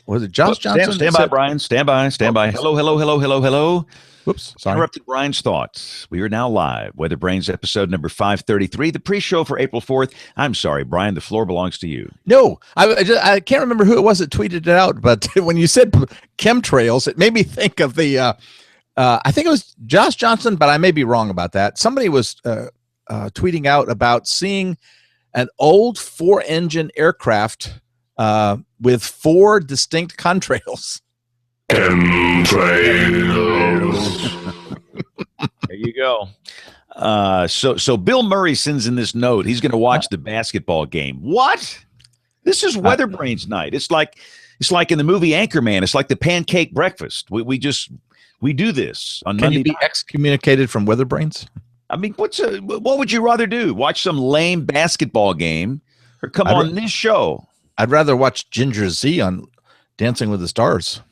Was it Josh Johnson? Stand by, Brian. Stand by. Hello, hello, hello, hello, hello. Whoops, sorry. Interrupted Brian's thoughts. We are now live. WeatherBrains episode number 533, the pre-show for April 4th. I'm sorry, Brian, the floor belongs to you. No, I can't remember who it was that tweeted it out, but when you said chemtrails, it made me think of the, I think it was Josh Johnson, but I may be wrong about that. Somebody was tweeting out about seeing an old 4-engine aircraft with 4 distinct contrails. There you go. So Bill Murray sends in this note. He's going to watch the basketball game. What? This is WeatherBrains night. It's like in the movie Anchorman. It's like the pancake breakfast. We do this on Monday. Can you be excommunicated from WeatherBrains? I mean, what would you rather do? Watch some lame basketball game or come on this show? I'd rather watch Ginger Z on Dancing with the Stars.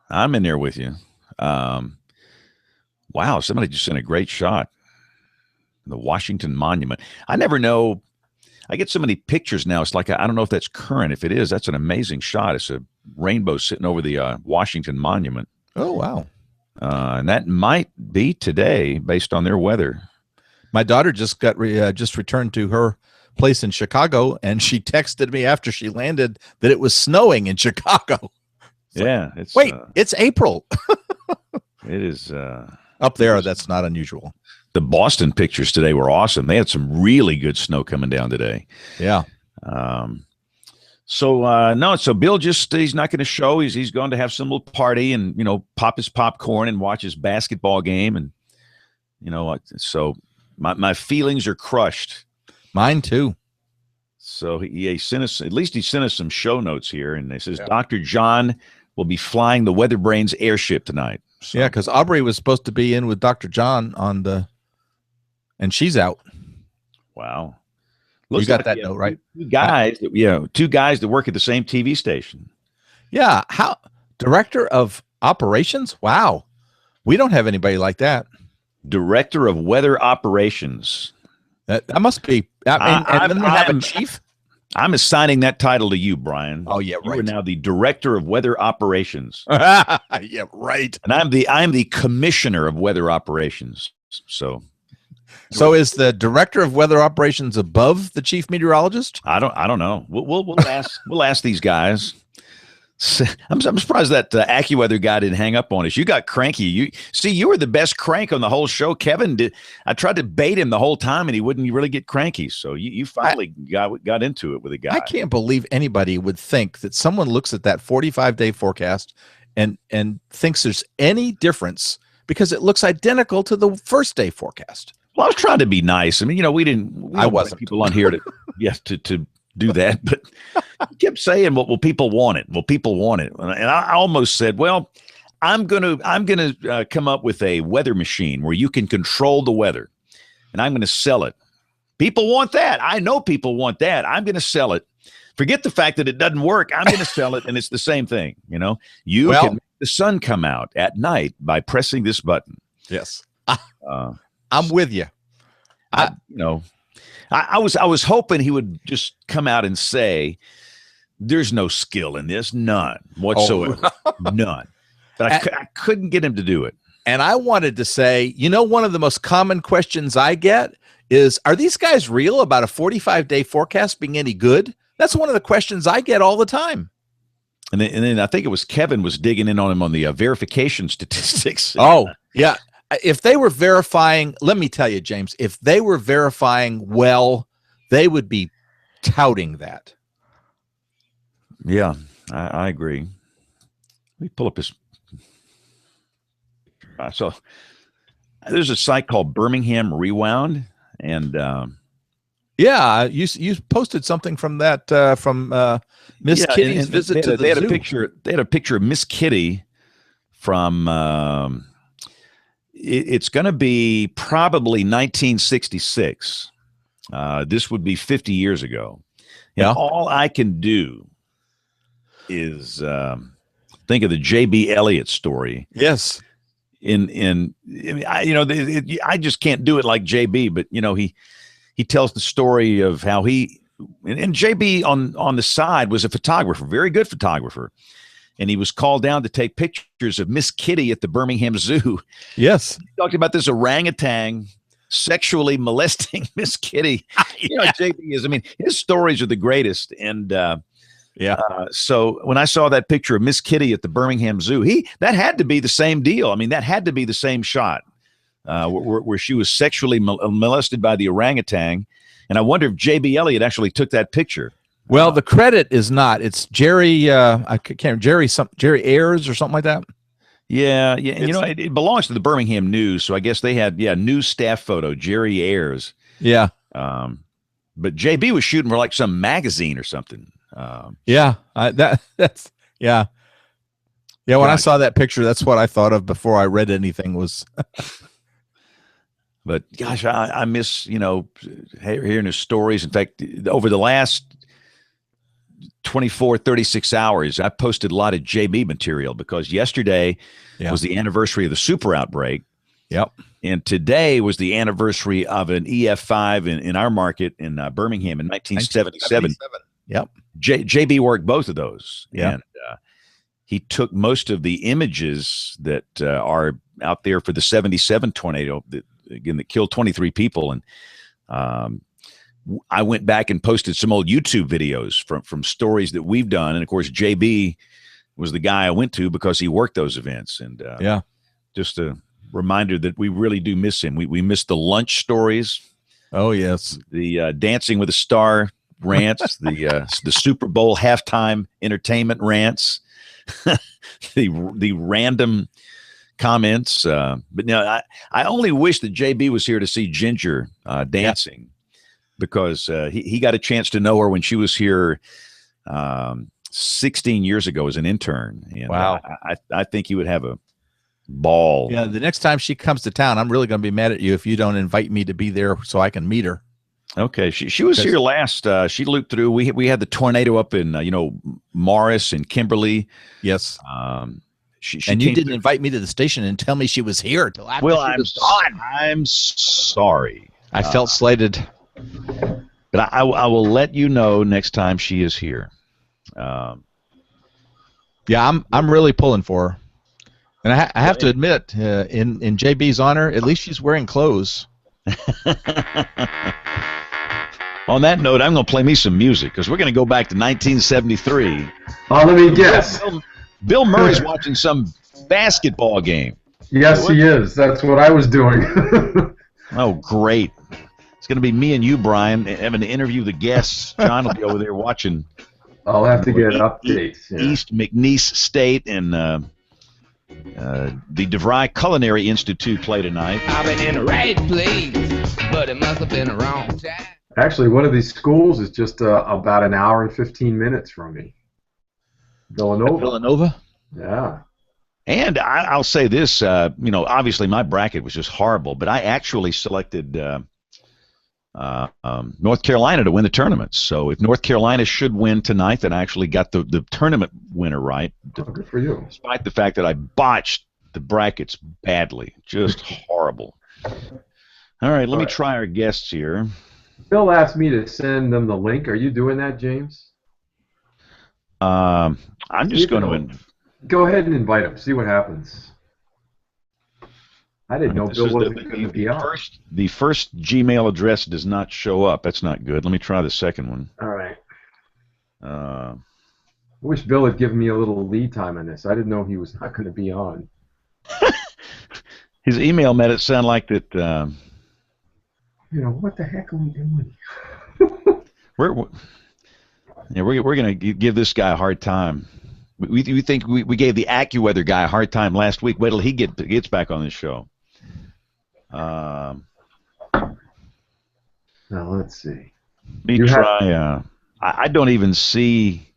I'm in there with you. Wow, somebody just sent a great shot. The Washington Monument. I never know. I get so many pictures now. It's like, I don't know if that's current. If it is, that's an amazing shot. It's a rainbow sitting over the Washington Monument. Oh, wow. And that might be today based on their weather. My daughter just got just returned to her place in Chicago, and she texted me after she landed that it was snowing in Chicago. Yeah. It's April. It is. Up there, that's not unusual. The Boston pictures today were awesome. They had some really good snow coming down today. Yeah. So Bill he's not going to show. He's going to have some little party and, pop his popcorn and watch his basketball game. And, so my feelings are crushed. Mine too. So he sent us some show notes here. And it says, Dr. John will be flying the WeatherBrains airship tonight. So. Yeah, because Aubrey was supposed to be in with Dr. John and she's out. Wow. You got that note, right? Two guys that work at the same TV station. Yeah. Director of operations? Wow. We don't have anybody like that. Director of weather operations. That must be. And then they have a chief. I'm assigning that title to you, Brian. Oh yeah, right. You are now the Director of Weather Operations. Yeah, right. And I'm the Commissioner of Weather Operations. So is the Director of Weather Operations above the Chief Meteorologist? I don't know. We'll ask these guys. I'm surprised that AccuWeather guy didn't hang up on us. You got cranky. You were the best crank on the whole show. Kevin did. I tried to bait him the whole time, and he wouldn't really get cranky. So you finally got into it with a guy. I can't believe anybody would think that someone looks at that 45-day forecast and thinks there's any difference because it looks identical to the first day forecast. Well, I was trying to be nice. I mean, I wasn't people on here to do that, but he kept saying, well, people want it. Well, people want it. And I almost said, well, I'm going to come up with a weather machine where you can control the weather and I'm going to sell it. People want that. I know people want that. I'm going to sell it. Forget the fact that it doesn't work. I'm going to sell it. And it's the same thing. You can make the sun come out at night by pressing this button. Yes. I'm with you. I was hoping he would just come out and say, there's no skill in this, none whatsoever, none. But I couldn't get him to do it. And I wanted to say, one of the most common questions I get is, are these guys real about a 45-day forecast being any good? That's one of the questions I get all the time. And then I think it was Kevin was digging in on him on the verification statistics. Oh, yeah. If they were verifying, let me tell you, James, if they were verifying well, they would be touting that. Yeah, I agree. Let me pull up this. So there's a site called Birmingham Rewound, and yeah, you posted something from that from Miss Kitty's visit to the zoo. They had a picture of Miss Kitty from. It's going to be probably 1966. This would be 50 years ago. And all I can do is think of the J.B. Elliott story. Yes. I just can't do it like J.B., but he tells the story of how and J.B. on the side was a photographer, very good photographer. and he was called down to take pictures of Miss Kitty at the Birmingham Zoo. Yes. He talked about this orangutan sexually molesting Miss Kitty. You know, JB is, I mean, his stories are the greatest. And so when I saw that picture of Miss Kitty at the Birmingham Zoo, that had to be the same deal. I mean, that had to be the same shot where she was sexually molested by the orangutan. And I wonder if J.B. Elliott actually took that picture. Well, the credit is not. It's Jerry. I can't. Jerry Ayers or something like that. Yeah. And you know, it belongs to the Birmingham News, so I guess they had news staff photo, Jerry Ayers. Yeah. But JB was shooting for like some magazine or something. That's yeah. When I saw that picture, that's what I thought of before I read anything was. But gosh, I miss, you know, hearing his stories. In fact, over the last 36 hours, I posted a lot of JB material because yesterday was the anniversary of the super outbreak. Yep. And today was the anniversary of an EF5 in our market in Birmingham in 1977. Yep. JB worked both of those. Yeah. And he took most of the images that are out there for the 77 tornado that killed 23 people. And I went back and posted some old YouTube videos from stories that we've done. And of course, JB was the guy I went to because he worked those events. And just a reminder that we really do miss him. We miss the lunch stories. Oh, yes. The Dancing with a Star rants, the Super Bowl halftime entertainment rants, the random comments. But no, I only wish that JB was here to see Ginger dancing because he got a chance to know her when she was here 16 years ago as an intern. And wow. I think he would have a ball. Yeah, the next time she comes to town, I'm really going to be mad at you if you don't invite me to be there so I can meet her. Okay, she was here last. She looped through. We had the tornado up in Morris and Kimberly. Yes. She and you didn't invite me to the station and tell me she was here until after she was gone. I'm sorry. I felt slighted. But I will let you know next time she is here. I'm really pulling for her. And I have to admit, in JB's honor, at least she's wearing clothes. On that note, I'm going to play me some music because we're going to go back to 1973. Oh, let me guess. Bill Murray's watching some basketball game. Yes, he is. That's what I was doing. Oh, great. It's going to be me and you, Brian, having to interview the guests. John will be over there watching. I'll have to get updates. East McNeese State and the DeVry Culinary Institute play tonight. I've been in the right place, but it must have been the wrong time. Actually, one of these schools is just about an hour and 15 minutes from me. Villanova? Yeah. And I'll say this, obviously my bracket was just horrible, but I actually selected North Carolina to win the tournament. So if North Carolina should win tonight, then I actually got the tournament winner right. Oh, good for you. Despite the fact that I botched the brackets badly. Just horrible. All right, let me try our guests here. Bill asked me to send them the link. Are you doing that, James? I'm just going to... Go ahead and invite him. See what happens. I didn't know Bill wasn't going to be on. The first Gmail address does not show up. That's not good. Let me try the second one. All right. I wish Bill had given me a little lead time on this. I didn't know he was not going to be on. His email made it sound like that... what the heck are we doing? We're going to give this guy a hard time. We think we gave the AccuWeather guy a hard time last week. Wait till he gets back on this show. Now let's see. Let me try. I don't even see.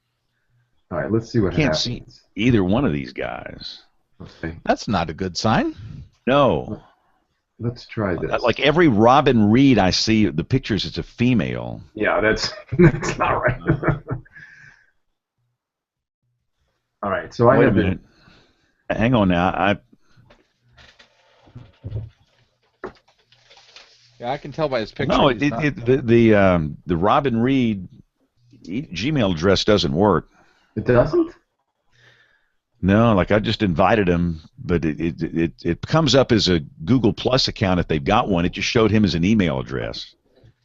All right, let's see what happens. Can't see either one of these guys. Okay. That's not a good sign. No. Let's try this. Like every Robin Reed I see, the pictures, it's a female. Yeah, that's not right. All right, so Wait a minute. Hang on now. Yeah, I can tell by his picture. No, the Robin Reed Gmail address doesn't work. It doesn't? No, like I just invited him, but it comes up as a Google Plus account if they've got one. It just showed him as an email address.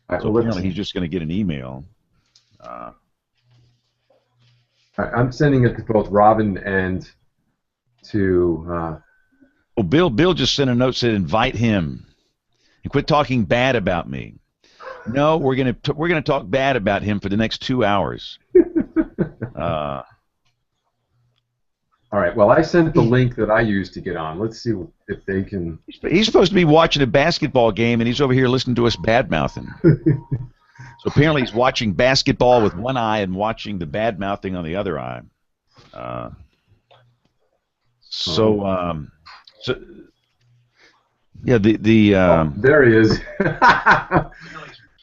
Right, So apparently he's just going to get an email. I'm sending it to both Robin and to. Well, Bill just sent a note said invite him and quit talking bad about me. No, we're gonna talk bad about him for the next 2 hours. All right. Well, I sent the link that I used to get on. Let's see if they can. He's supposed to be watching a basketball game, and he's over here listening to us bad-mouthing. So apparently he's watching basketball with one eye and watching the bad-mouthing on the other eye. So yeah, there he is.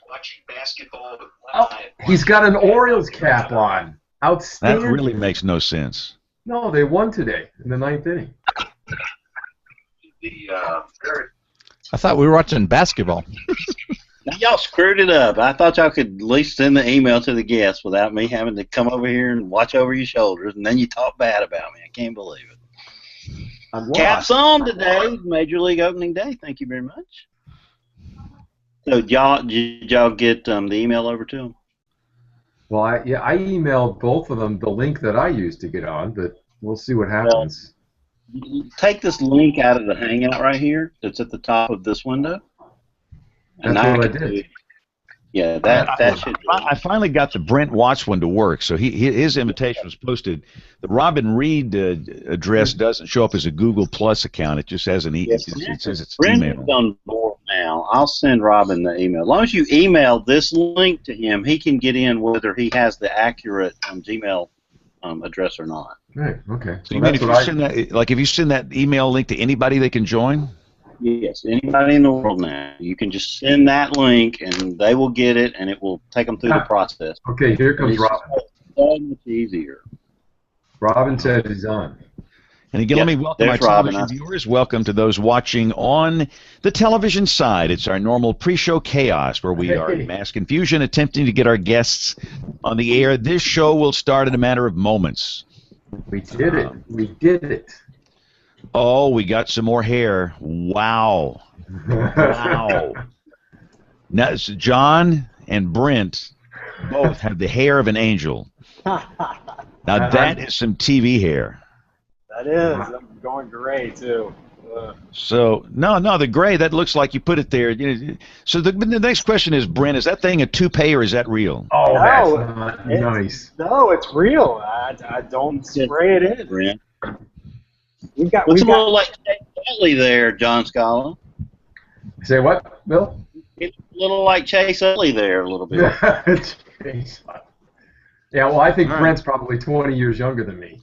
watching basketball with one eye. He's got an Orioles cap on. Outstanding. That really makes no sense. No, they won today in the 9th inning. I thought we were watching basketball. Now y'all screwed it up. I thought y'all could at least send the email to the guests without me having to come over here and watch over your shoulders, and then you talk bad about me. I can't believe it. Caps on today, Major League Opening Day. Thank you very much. So did y'all get the email over to them? Well, I emailed both of them the link that I used to get on, but we'll see what happens. Well, take this link out of the Hangout right here that's at the top of this window. That's what I did. Yeah, that should. I finally got the Brent Watts one to work, so his invitation was posted. The Robin Reed address doesn't show up as a Google Plus account. It just has an email. It says it's Brent email. is on board now. I'll send Robin the email. As long as you email this link to him, he can get in whether he has the accurate Gmail address or not. Right. Okay. So you mean if you send that, like if you send that email link to anybody, they can join? Yes, anybody in the world now. You can just send that link, and they will get it, and it will take them through the process. Okay, here comes Robin. So much easier. Robin said he's on. And again, let me welcome our television viewers. Welcome to those watching on the television side. It's our normal pre-show chaos where we are in mass confusion attempting to get our guests on the air. This show will start in a matter of moments. We did it. We did it. Oh, we got some more hair. Wow. Wow. Now, John and Brent both have the hair of an angel. Now, that is some TV hair. That is. I'm going gray, too. So, no, the gray, that looks like you put it there. So the next question is, Brent, is that thing a toupee or is that real? Oh, that's not nice. No, it's real. I don't spray it in. Brent. We've got a little like Chase Utley there, John Scala. Say what, Bill? It's a little like Chase Utley there, a little bit. Yeah, well, I think Brent's probably 20 years younger than me.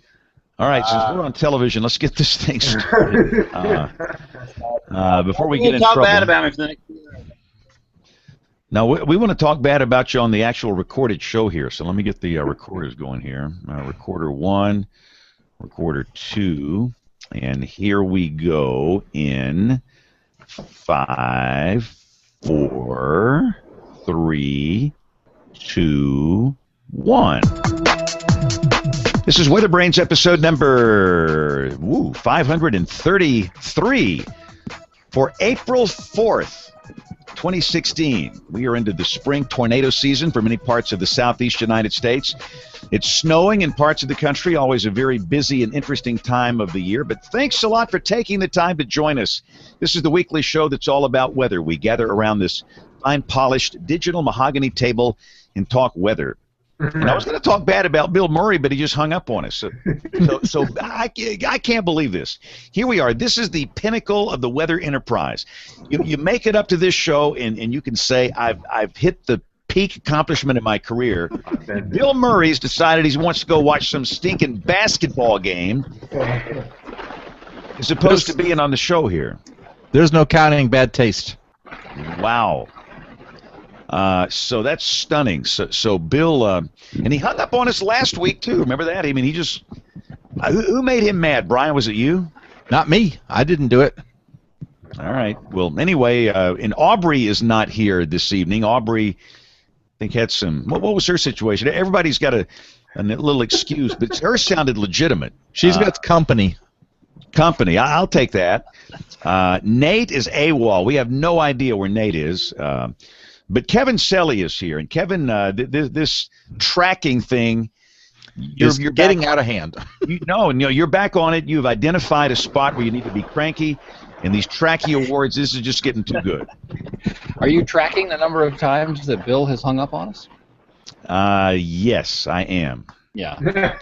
All right, since we're on television, let's get this thing started. Before we get in trouble. Talk bad about me for the next year. Now, we want to talk bad about you on the actual recorded show here, so let me get the recorders going here. Recorder 1, recorder 2, and here we go in 5, 4, 3, 2, 1. This is WeatherBrains episode number 533 for April 4th, 2016. We are into the spring tornado season for many parts of the southeast United States. It's snowing in parts of the country, always a very busy and interesting time of the year. But thanks a lot for taking the time to join us. This is the weekly show that's all about weather. We gather around this fine polished digital mahogany table and talk weather. And I was going to talk bad about Bill Murray, but he just hung up on us. So I can't believe this. Here we are. This is the pinnacle of the weather enterprise. You make it up to this show, and you can say, I've hit the peak accomplishment in my career. Bill Murray's decided he wants to go watch some stinking basketball game as opposed to being on the show here. There's no counting bad taste. Wow. So that's stunning. So Bill, and he hung up on us last week too. Remember that? I mean, he just who made him mad? Brian, was it you? Not me. I didn't do it. All right. Well, anyway, and Aubrey is not here this evening. Aubrey, I think, had some. What was her situation? Everybody's got a a little excuse, but hers sounded legitimate. She's got company. Company. I'll take that. Nate is AWOL. We have no idea where Nate is. But Kevin Selly is here, and Kevin, this tracking thing, you're getting out of hand. You're back on it. You've identified a spot where you need to be cranky, and these Tracky Awards, this is just getting too good. Are you tracking the number of times that Bill has hung up on us? Yes, I am. Yeah.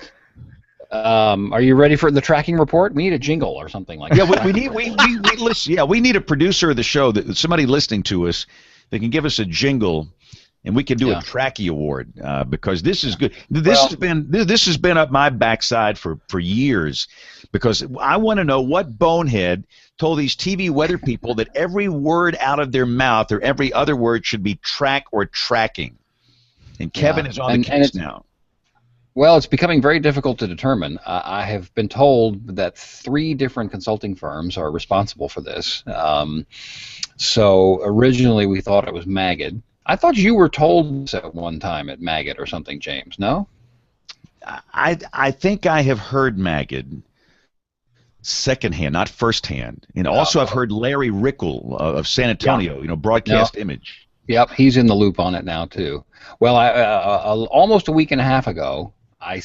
Are you ready for the tracking report? We need a jingle or something like that. Yeah, we listen. Yeah, we need a producer of the show, somebody listening to us, that can give us a jingle, and we can do a Tracky Award because this is good. This has been up my backside for years, because I want to know what bonehead told these TV weather people that every word out of their mouth or every other word should be track or tracking. And Kevin is on the case now. Well, it's becoming very difficult to determine. I have been told that 3 different consulting firms are responsible for this. So originally we thought it was Magid. I thought you were told this at one time at Magid or something, James. No? I think I have heard Magid secondhand, not firsthand. And also I've heard Larry Rickle of San Antonio, broadcast image. Yep, he's in the loop on it now too. Well, almost a week and a half ago, I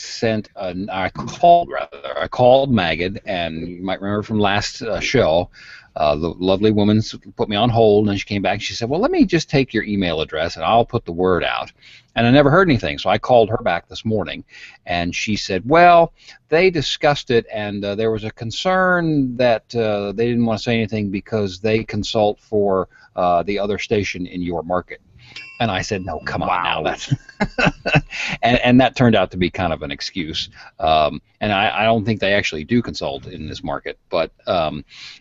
called Magid, and you might remember from last show, the lovely woman put me on hold, and she came back and she said, well, let me just take your email address and I'll put the word out. And I never heard anything, so I called her back this morning, and she said, well, they discussed it, and there was a concern that they didn't want to say anything because they consult for the other station in your market. And I said, no, come on now. That's and that turned out to be kind of an excuse. And I don't think they actually do consult in this market, but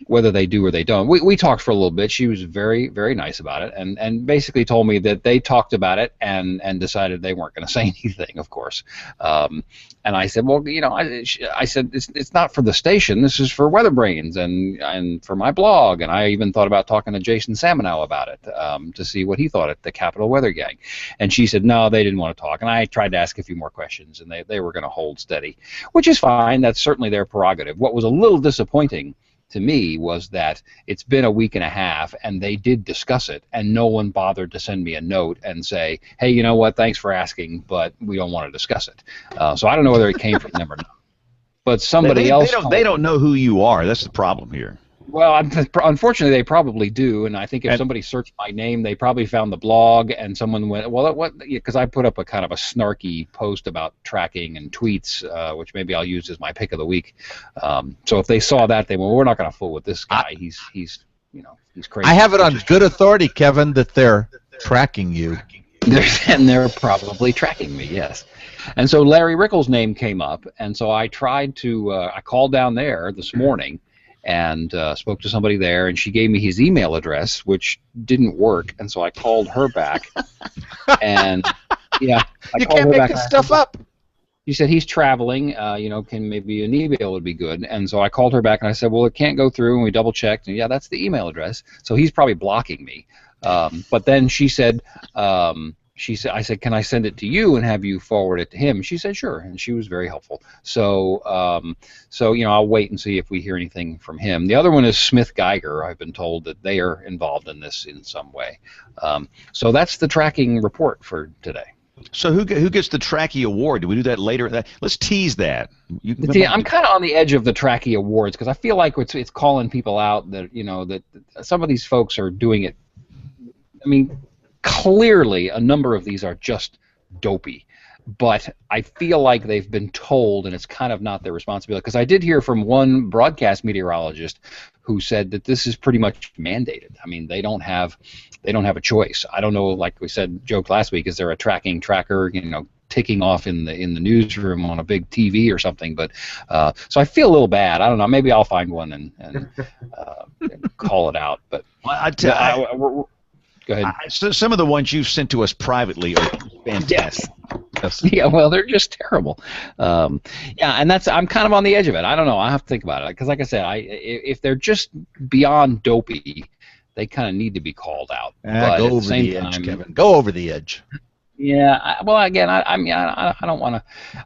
whether they do or they don't. We talked for a little bit. She was very, very nice about it, and basically told me that they talked about it and decided they weren't going to say anything, of course. And I said, well, I said, it's not for the station. This is for WeatherBrains and for my blog. And I even thought about talking to Jason Samanow about it to see what he thought at the Capital Weather Gang. And she said, no, they didn't want to talk. And I tried to ask a few more questions, and they were going to hold steady, which is fine. That's certainly their prerogative. What was a little disappointing to me was that it's been a week and a half, and they did discuss it, and no one bothered to send me a note and say, hey, you know what, thanks for asking, but we don't want to discuss it. So I don't know whether it came from them or not. But somebody else... They don't know who you are. That's the problem here. Well, unfortunately, they probably do, and I think if somebody searched my name, they probably found the blog, and someone went, well, what? Because I put up a kind of a snarky post about tracking and tweets, which maybe I'll use as my pick of the week. So if they saw that, they went, well, we're not going to fool with this guy. He's crazy. I have it on good authority, Kevin, that they're tracking you. And they're probably tracking me, yes. And so Larry Rickle's name came up, and so I tried to, I called down there this morning, and spoke to somebody there, and she gave me his email address, which didn't work, and so I called her back. And yeah, you can't make this stuff up. She said he's traveling. Can maybe an email would be good. And so I called her back, and I said, well, it can't go through, and we double checked, and yeah, that's the email address. So he's probably blocking me. But then she said. I said, can I send it to you and have you forward it to him? She said, sure, and she was very helpful. So, I'll wait and see if we hear anything from him. The other one is Smith Geiger. I've been told that they are involved in this in some way. So that's the tracking report for today. So who gets the Tracky Award? Do we do that later? Let's tease that. I'm kind of on the edge of the Tracky Awards because I feel like it's calling people out that that some of these folks are doing it. I mean, clearly, a number of these are just dopey, but I feel like they've been told, and it's kind of not their responsibility. Because I did hear from one broadcast meteorologist who said that this is pretty much mandated. I mean, they don't have a choice. I don't know, like we joked last week, is there a tracking tracker, ticking off in the newsroom on a big TV or something? But so I feel a little bad. I don't know. Maybe I'll find one and call it out. But go ahead. So some of the ones you've sent to us privately are fantastic. Yes. Yeah, well, they're just terrible. And I'm kind of on the edge of it. I don't know. I have to think about it because, like I said, if they're just beyond dopey, they kind of need to be called out. But go over the edge, Kevin. Go over the edge. Yeah, well, again, I mean, I don't want to.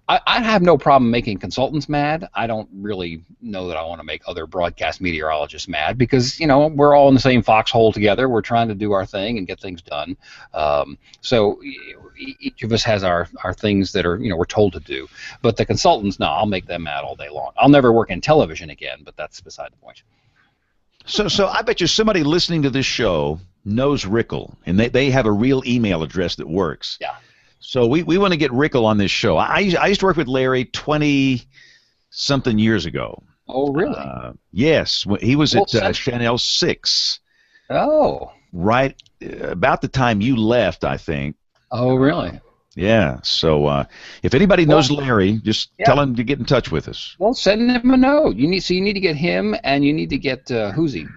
I have no problem making consultants mad. I don't really know that I want to make other broadcast meteorologists mad because, we're all in the same foxhole together. We're trying to do our thing and get things done. So each of us has our things that are, we're told to do. But the consultants, no, I'll make them mad all day long. I'll never work in television again, but that's beside the point. So I bet you somebody listening to this show knows Rickle, and they have a real email address that works. Yeah. So we want to get Rickle on this show. I used to work with Larry 20-something years ago. Oh, really? Yes. He was at Chanel 6. Oh. Right about the time you left, I think. Oh, really? Yeah. So if anybody knows Larry, just tell him to get in touch with us. Well, send him a note. You need to get him, and you need to get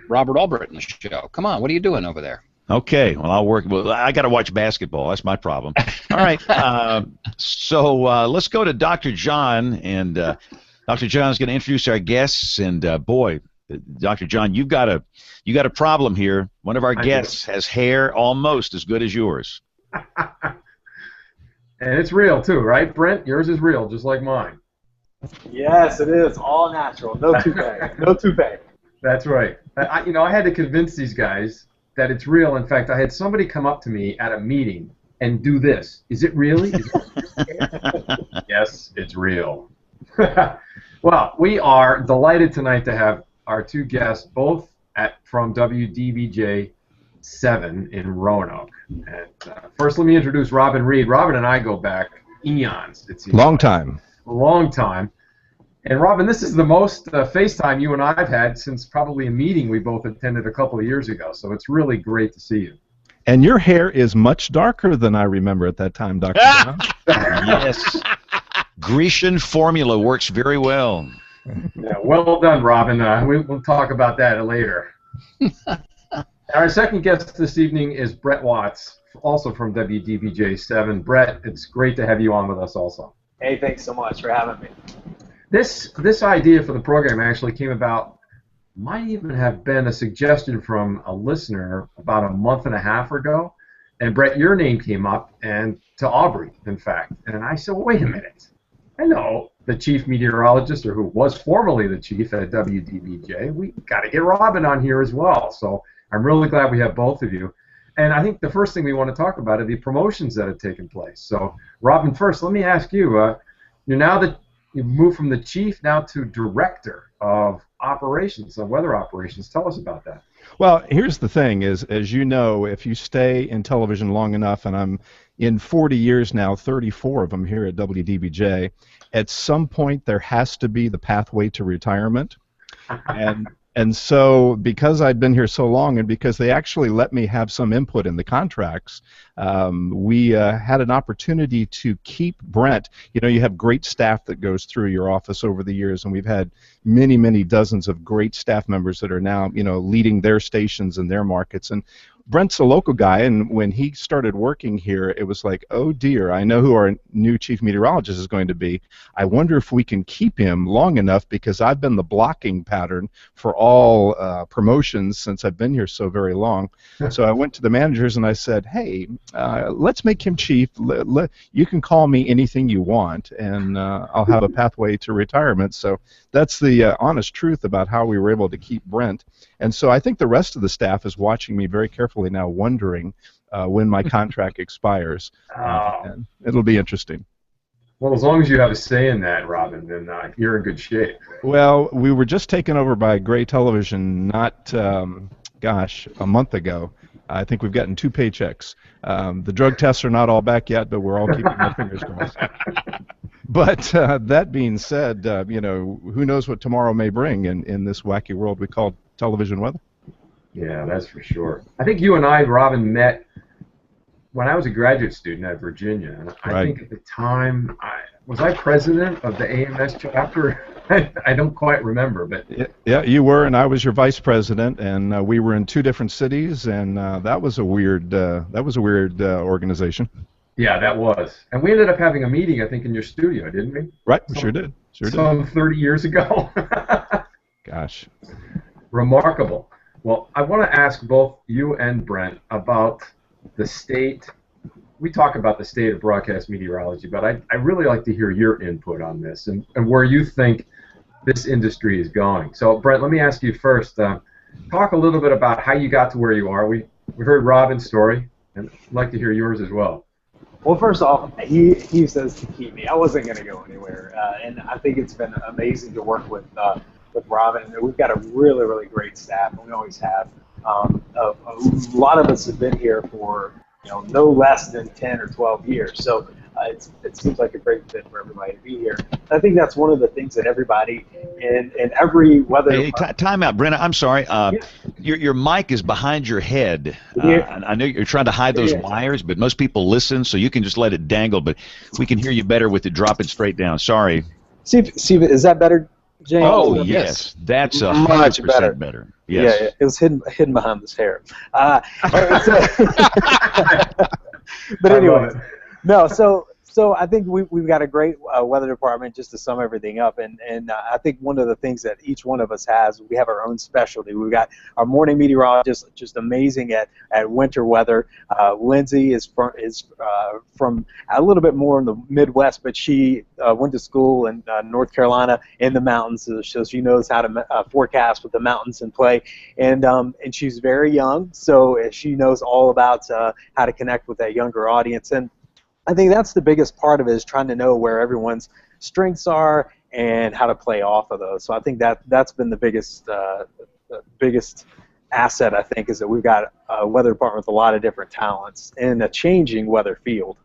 Robert Albrecht in the show. Come on, what are you doing over there? Okay. Well, I'll work. Well, I got to watch basketball. That's my problem. All right. So let's go to Dr. John, and Dr. John is going to introduce our guests. And boy, Dr. John, you've got a problem here. One of our guests has hair almost as good as yours. And it's real too, right, Brent? Yours is real, just like mine. Yes, it is. All natural. No toupee. No toupee. That's right. I had to convince these guys that it's real. In fact, I had somebody come up to me at a meeting and do this. Is it really? Yes, it's real. Well, we are delighted tonight to have our two guests, both from WDBJ 7 in Roanoke. And first, let me introduce Robin Reed. Robin and I go back eons. Long time. Long time. And Robin, this is the most FaceTime you and I have had since probably a meeting we both attended a couple of years ago. So it's really great to see you. And your hair is much darker than I remember at that time, Dr. John. Yes. Grecian formula works very well. Yeah, well done, Robin. We'll talk about that later. Our second guest this evening is Brett Watts, also from WDBJ 7. Brett, it's great to have you on with us also. Hey, thanks so much for having me. This idea for the program actually came about, might even have been a suggestion from a listener about a month and a half ago. And Brett, your name came up, and to Aubrey, in fact. And I said, well, wait a minute. I know the chief meteorologist, or who was formerly the chief at WDBJ. We got to get Robin on here as well. So I'm really glad we have both of you. And I think the first thing we want to talk about are the promotions that have taken place. So, Robin, first, let me ask you, now that you've moved from the chief now to director of operations, of weather operations, tell us about that. Well, here's the thing, is, as you know, if you stay in television long enough, and I'm in 40 years now, 34 of them here at WDBJ, at some point there has to be the pathway to retirement. And so, because I'd been here so long, and because they actually let me have some input in the contracts, we had an opportunity to keep Brent. You have great staff that goes through your office over the years, and we've had many, many dozens of great staff members that are now, leading their stations and their markets. And Brent's a local guy, and when he started working here, it was like, oh dear, I know who our new chief meteorologist is going to be. I wonder if we can keep him long enough, because I've been the blocking pattern for all promotions since I've been here so very long. So I went to the managers and I said, hey, let's make him chief. You can call me anything you want, and I'll have a pathway to retirement. So that's the honest truth about how we were able to keep Brent. And so I think the rest of the staff is watching me very carefully now, wondering when my contract expires. And it'll be interesting. Well, as long as you have a say in that, Robin, then you're in good shape. Well, we were just taken over by Gray Television not, a month ago. I think we've gotten 2 paychecks. The drug tests are not all back yet, but we're all keeping our fingers crossed. But that being said, who knows what tomorrow may bring in this wacky world we call television weather. Yeah, that's for sure. I think you and I, Robin, met when I was a graduate student at Virginia. And I think at the time, was I president of the AMS chapter? I don't quite remember, but yeah, you were, and I was your vice president, and we were in 2 different cities, and that was a weird organization. Yeah, that was. And we ended up having a meeting, I think, in your studio, didn't we? Right, we sure did. Some 30 years ago. Gosh. Remarkable. Well, I want to ask both you and Brent about the state, we talk about the state of broadcast meteorology, but I really like to hear your input on this and where you think this industry is going. So, Brent, let me ask you first. Talk a little bit about how you got to where you are. We heard Robin's story, and I'd like to hear yours as well. Well, first off, he says to keep me. I wasn't going to go anywhere, and I think it's been amazing to work with Robin. We've got a really, really great staff, and we always have. A lot of us have been here for no less than 10 or 12 years, so it seems like a great fit for everybody to be here. I think that's one of the things that everybody in every weather. Hey, time out, Brenna. I'm sorry. Your mic is behind your head. I know you're trying to hide those wires, but most people listen, so you can just let it dangle. But we can hear you better with it dropping straight down. Sorry. See, is that better, James? Oh yes, that's much 100% better. Yes. Yeah, it was hidden behind this hair. But anyway, no. So I think we've got a great weather department, just to sum everything up, and I think one of the things that each one of us has, we have our own specialty. We've got our morning meteorologist, just amazing at winter weather. Lindsay is from a little bit more in the Midwest, but she went to school in North Carolina in the mountains, so she knows how to forecast with the mountains in play, and she's very young, so she knows all about how to connect with that younger audience. And I think that's the biggest part of it, is trying to know where everyone's strengths are and how to play off of those. So I think that's been the biggest asset, I think, is that we've got a weather department with a lot of different talents in a changing weather field.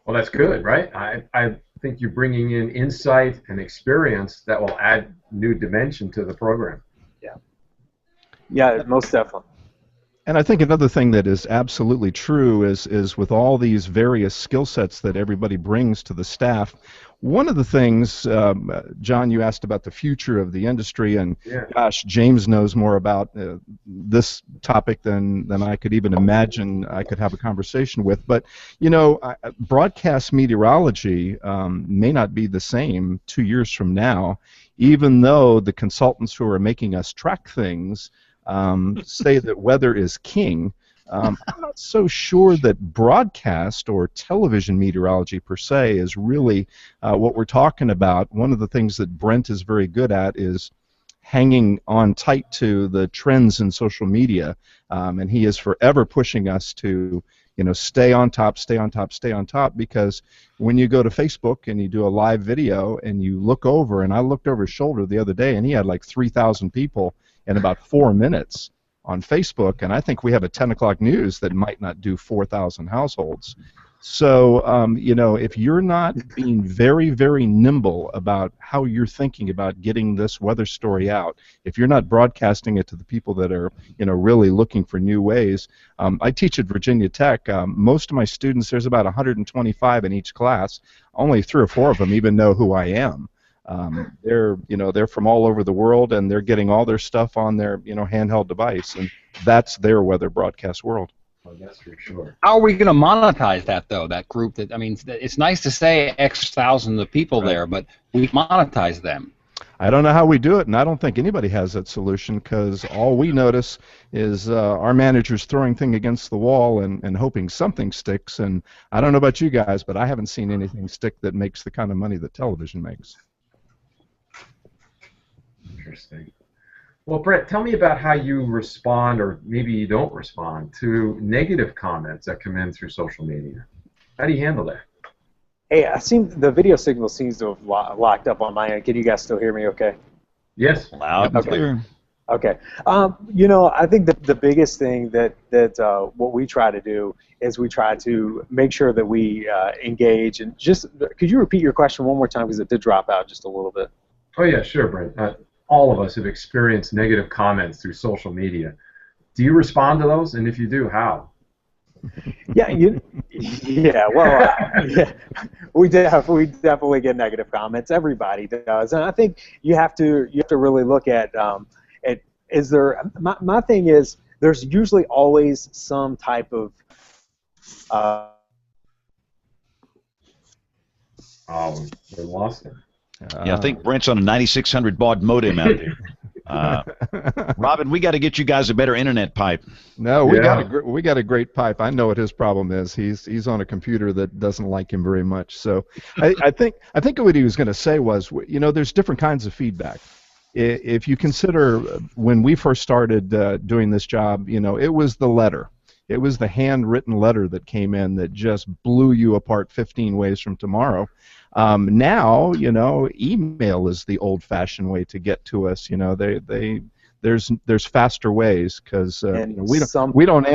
Well, that's good, right? I think you're bringing in insight and experience that will add new dimension to the program. Yeah, most definitely. And I think another thing that is absolutely true is with all these various skill sets that everybody brings to the staff, one of the things, John, you asked about the future of the industry, and gosh, James knows more about this topic than I could even imagine I could have a conversation with. But, broadcast meteorology may not be the same 2 years from now, even though the consultants who are making us track things say that weather is king. I'm not so sure that broadcast or television meteorology per se is really what we're talking about. One of the things that Brent is very good at is hanging on tight to the trends in social media, and he is forever pushing us to stay on top, stay on top, stay on top, because when you go to Facebook and you do a live video and you look over, and I looked over his shoulder the other day and he had like 3,000 people in about 4 minutes on Facebook, and I think we have a 10 o'clock news that might not do 4,000 households. So, if you're not being very, very nimble about how you're thinking about getting this weather story out, if you're not broadcasting it to the people that are, really looking for new ways. I teach at Virginia Tech. Most of my students, there's about 125 in each class. Only 3 or 4 of them even know who I am. They're from all over the world, and they're getting all their stuff on their handheld device, and that's their weather broadcast world. Oh, that's for sure. How are we going to monetize that, though? That group it's nice to say X thousands of people there, but we monetize them. I don't know how we do it, and I don't think anybody has that solution, because all we notice is our managers throwing things against the wall and hoping something sticks. And I don't know about you guys, but I haven't seen anything stick that makes the kind of money that television makes. Interesting. Well, Brett, tell me about how you respond, or maybe you don't respond, to negative comments that come in through social media. How do you handle that? Hey, I seem the video signal seems to have locked up on my end. Can you guys still hear me okay? Yes. Loud and clear. Okay. I think that the biggest thing that what we try to do is we try to make sure that we engage. And just, could you repeat your question one more time, because it did drop out just a little bit? Oh, yeah, sure, Brent. All of us have experienced negative comments through social media. Do you respond to those? And if you do, how? We definitely get negative comments. Everybody does, and I think you have to really look at is there. My thing is, there's usually always some type of we lost it. Yeah, I think Brent's on a 9600 baud modem out there. Robin, we got to get you guys a better internet pipe. No, we got a great pipe. I know what his problem is. He's on a computer that doesn't like him very much. So I think what he was going to say was, there's different kinds of feedback. If you consider when we first started doing this job, it was the letter. It was the handwritten letter that came in that just blew you apart 15 ways from tomorrow. Now, email is the old-fashioned way to get to us. There's faster ways because we don't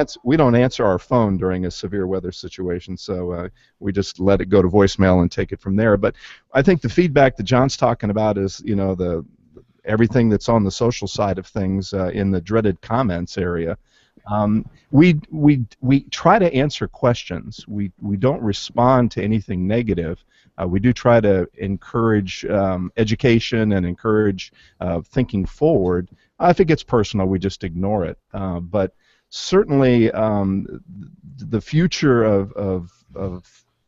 answer our phone during a severe weather situation, so we just let it go to voicemail and take it from there. But I think the feedback that John's talking about is everything that's on the social side of things in the dreaded comments area. We try to answer questions. We don't respond to anything negative. We do try to encourage education and encourage thinking forward. If it gets personal, we just ignore it. But certainly, the future of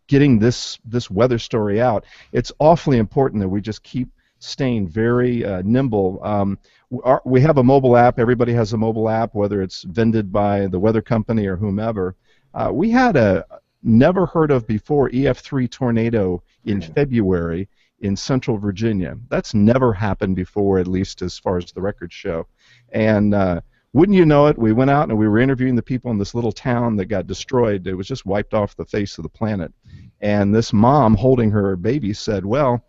getting this weather story out, it's awfully important that we just keep staying very nimble. We have a mobile app. Everybody has a mobile app, whether it's vended by the weather company or whomever. We had a never heard of before EF3 tornado in February in central Virginia. That's never happened before, at least as far as the records show. And wouldn't you know it, we went out and we were interviewing the people in this little town that got destroyed. It was just wiped off the face of the planet. And this mom holding her baby said, well,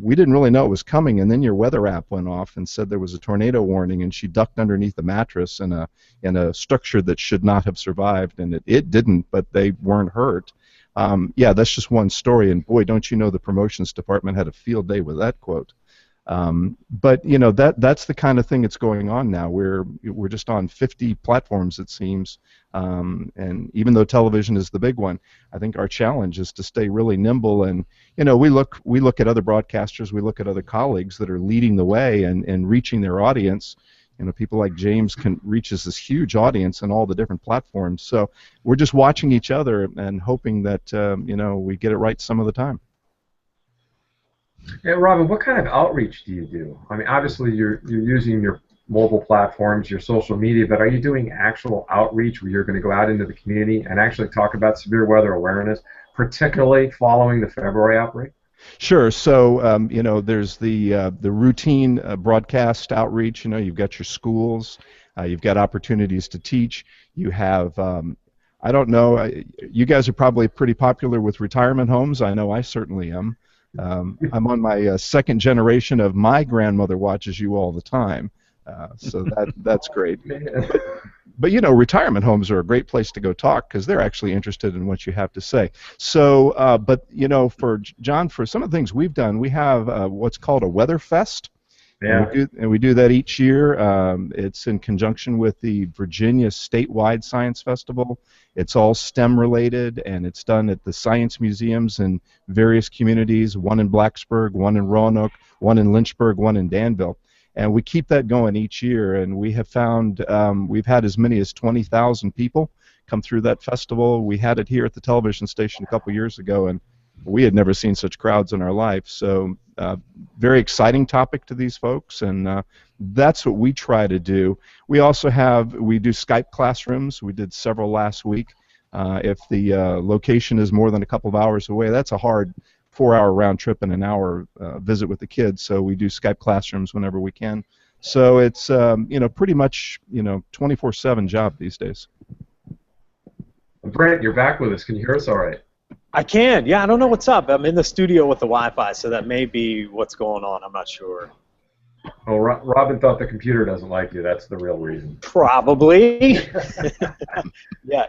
we didn't really know it was coming, and then your weather app went off and said there was a tornado warning, and she ducked underneath the mattress in a structure that should not have survived, and it didn't, but they weren't hurt. Yeah, that's just one story, and boy, don't you know the promotions department had a field day with that quote. But that's the kind of thing that's going on now. We're just on 50 platforms, it seems, and even though television is the big one, I think our challenge is to stay really nimble. And we look at other broadcasters, we look at other colleagues that are leading the way and reaching their audience. People like James reaches this huge audience on all the different platforms. So we're just watching each other and hoping that we get it right some of the time. Yeah, Robin, what kind of outreach do you do? I mean, obviously you're using your mobile platforms, your social media, but are you doing actual outreach where you're going to go out into the community and actually talk about severe weather awareness, particularly following the February outbreak? Sure. So there's the routine broadcast outreach. You've got your schools, you've got opportunities to teach. You have I don't know. You guys are probably pretty popular with retirement homes. I know I certainly am. I'm on my second generation of my grandmother watches you all the time, so that's great. But retirement homes are a great place to go talk because they're actually interested in what you have to say. So, but for John, for some of the things we've done, we have what's called a Weather Fest. Yeah. And we do that each year. It's in conjunction with the Virginia Statewide Science Festival. It's all STEM related, and it's done at the science museums in various communities, one in Blacksburg, one in Roanoke, one in Lynchburg, one in Danville. And we keep that going each year, and we have found we've had as many as 20,000 people come through that festival. We had it here at the television station a couple years ago, and we had never seen such crowds in our life. So very exciting topic to these folks, and that's what we try to do. We also we do Skype classrooms. We did several last week. If the location is more than a couple of hours away, that's a hard 4-hour round trip and an hour visit with the kids. So we do Skype classrooms whenever we can. So it's pretty much 24/7 job these days. Brent, you're back with us. Can you hear us all right? I can. Yeah, I don't know what's up. I'm in the studio with the Wi-Fi, so that may be what's going on. I'm not sure. Oh, Robin thought the computer doesn't like you. That's the real reason. Probably. Yeah.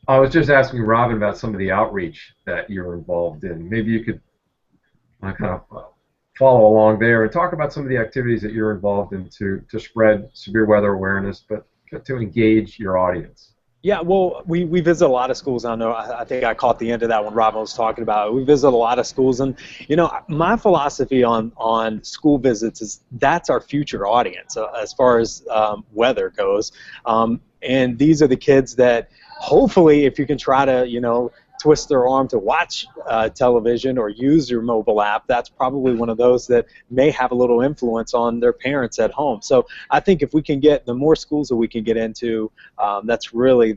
I was just asking Robin about some of the outreach that you're involved in. Maybe you could kind of follow along there and talk about some of the activities that you're involved in to spread severe weather awareness, but to engage your audience. Yeah, well, we visit a lot of schools. I know. I think I caught the end of that when Robin was talking about it. We visit a lot of schools, and my philosophy on school visits is that's our future audience as far as weather goes. And these are the kids that hopefully, if you can try to twist their arm to watch television or use your mobile app, that's probably one of those that may have a little influence on their parents at home. So I think if we can get the more schools that we can get into, that's really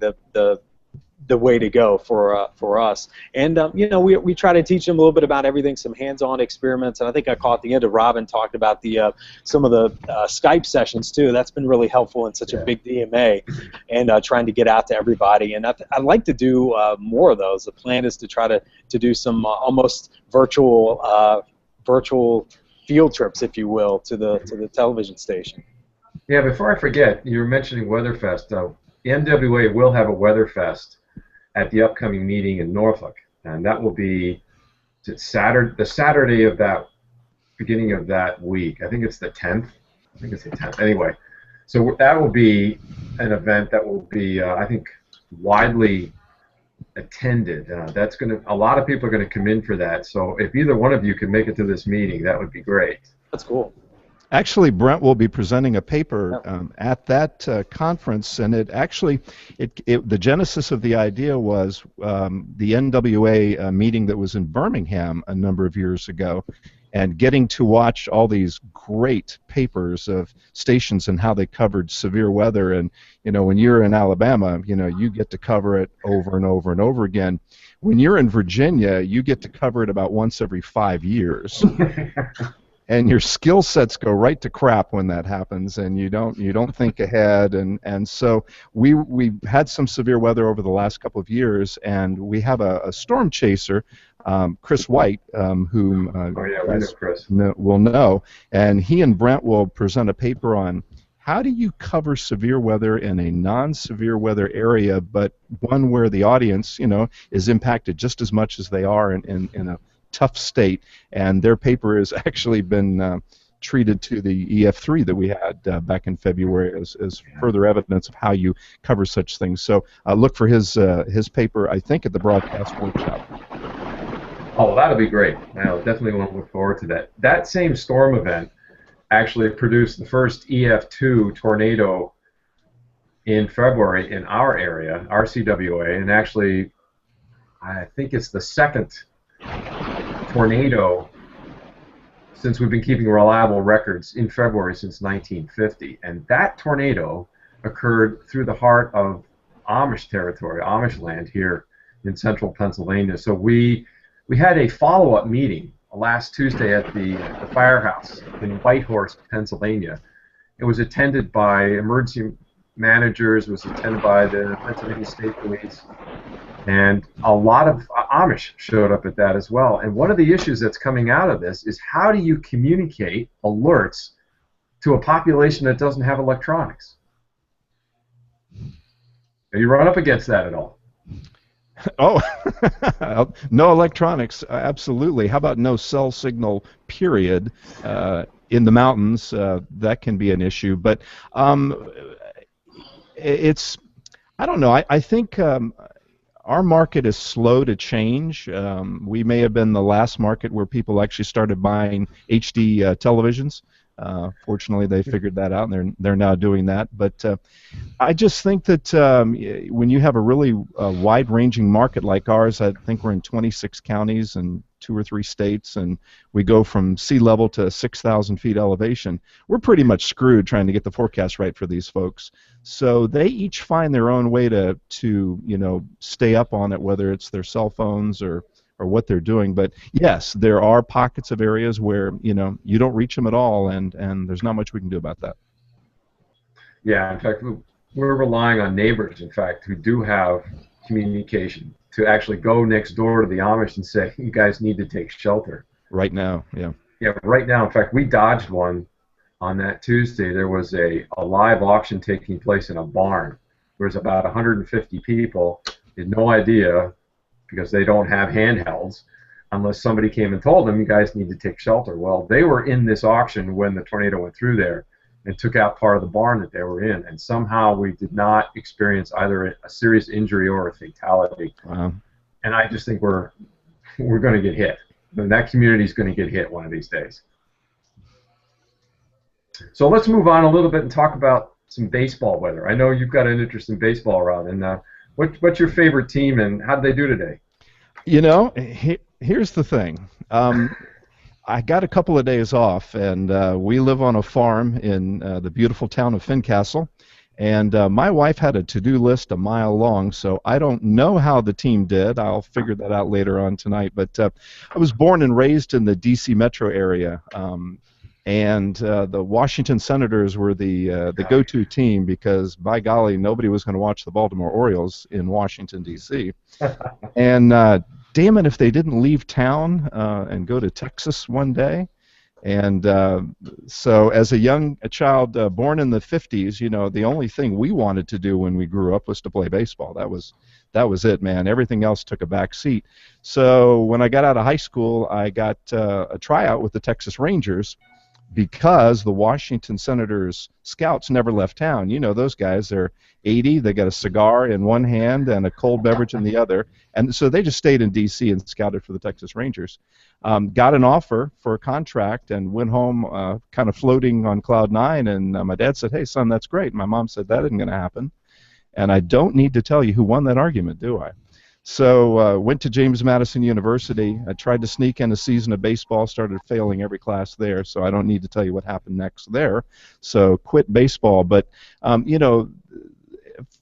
the way to go for us. And you know, we try to teach them a little bit about everything, some hands-on experiments. And I think I caught the end of Robin talked about the some of the Skype sessions too. That's been really helpful in such a big DMA, and trying to get out to everybody. And I'd like to do more of those. The plan is to try to do some almost virtual field trips, if you will, to the television station. Yeah, before I forget, you were mentioning WeatherFest. The NWA will have a WeatherFest at the upcoming meeting in Norfolk, and that will be the Saturday of that beginning of that week. I think it's the 10th. I think it's the 10th. Anyway, so that will be an event that will be, I think, widely attended. That's a lot of people are going to come in for that. So if either one of you can make it to this meeting, that would be great. That's cool. Actually, Brent will be presenting a paper at that conference, and the genesis of the idea was the NWA meeting that was in Birmingham a number of years ago, and getting to watch all these great papers of stations and how they covered severe weather. And you know, when you're in Alabama, you know, you get to cover it over and over and over again. When you're in Virginia, you get to cover it about once every 5 years. And your skill sets go right to crap when that happens, and you don't think ahead, and so we had some severe weather over the last couple of years, and we have a storm chaser, Chris White, whom Chris will know, and he and Brent will present a paper on how do you cover severe weather in a non-severe weather area, but one where the audience, you know, is impacted just as much as they are in a tough state. And their paper has actually been treated to the EF3 that we had back in February as further evidence of how you cover such things. So look for his paper, I think, at the broadcast workshop. Oh, well, that'll be great. I definitely want to look forward to that. That same storm event actually produced the first EF2 tornado in February in our area, RCWA, and actually I think it's the second tornado since we've been keeping reliable records in February since 1950. And that tornado occurred through the heart of Amish territory, Amish land here in central Pennsylvania. So we had a follow-up meeting last Tuesday at the firehouse in Whitehorse, Pennsylvania. It was attended by emergency managers, it was attended by the Pennsylvania State Police, and a lot of Amish showed up at that as well. And one of the issues that's coming out of this is how do you communicate alerts to a population that doesn't have electronics? Have you run up against that at all? Oh, no electronics, absolutely. How about no cell signal, period, in the mountains? That can be an issue. But it's, I don't know, I think our market is slow to change. We may have been the last market where people actually started buying HD televisions. Fortunately, they figured that out, and they're now doing that. But I just think that when you have a really wide-ranging market like ours, I think we're in 26 counties and 2 or 3 states, and we go from sea level to 6,000 feet elevation. We're pretty much screwed trying to get the forecast right for these folks. So they each find their own way to you know, stay up on it, whether it's their cell phones or what they're doing. But yes, there are pockets of areas where, you know, you don't reach them at all, and there's not much we can do about that. Yeah, in fact, we're relying on neighbors, in fact, who do have communication to actually go next door to the Amish and say, you guys need to take shelter. Right now, yeah. Yeah, right now. In fact, we dodged one on that Tuesday. There was a live auction taking place in a barn. There was about 150 people. They had no idea, because they don't have handhelds, unless somebody came and told them, you guys need to take shelter. Well, they were in this auction when the tornado went through there and took out part of the barn that they were in, and somehow we did not experience either a serious injury or a fatality. Wow. And I just think we're going to get hit. And that community is going to get hit one of these days. So let's move on a little bit and talk about some baseball weather. I know you've got an interest in baseball, Rob, and what's your favorite team, and how did they do today? You know, here's the thing. I got a couple of days off, and we live on a farm in the beautiful town of Fincastle. And my wife had a to-do list a mile long, so I don't know how the team did. I'll figure that out later on tonight. But I was born and raised in the D.C. metro area, and the Washington Senators were the go-to team because, by golly, nobody was going to watch the Baltimore Orioles in Washington, D.C. And damn it if they didn't leave town and go to Texas one day. And so as a child born in the 50s, you know, the only thing we wanted to do when we grew up was to play baseball. That was it, man. Everything else took a back seat. So when I got out of high school, I got a tryout with the Texas Rangers because the Washington Senators scouts never left town. You know those guys, they're 80, they got a cigar in one hand and a cold beverage in the other, and so they just stayed in D.C. and scouted for the Texas Rangers. Got an offer for a contract and went home kind of floating on cloud nine, and my dad said, "Hey son, that's great." My mom said, "That isn't going to happen." And I don't need to tell you who won that argument, do I? So went to James Madison University. I tried to sneak in a season of baseball, started failing every class there, so I don't need to tell you what happened next there. So quit baseball. But, you know,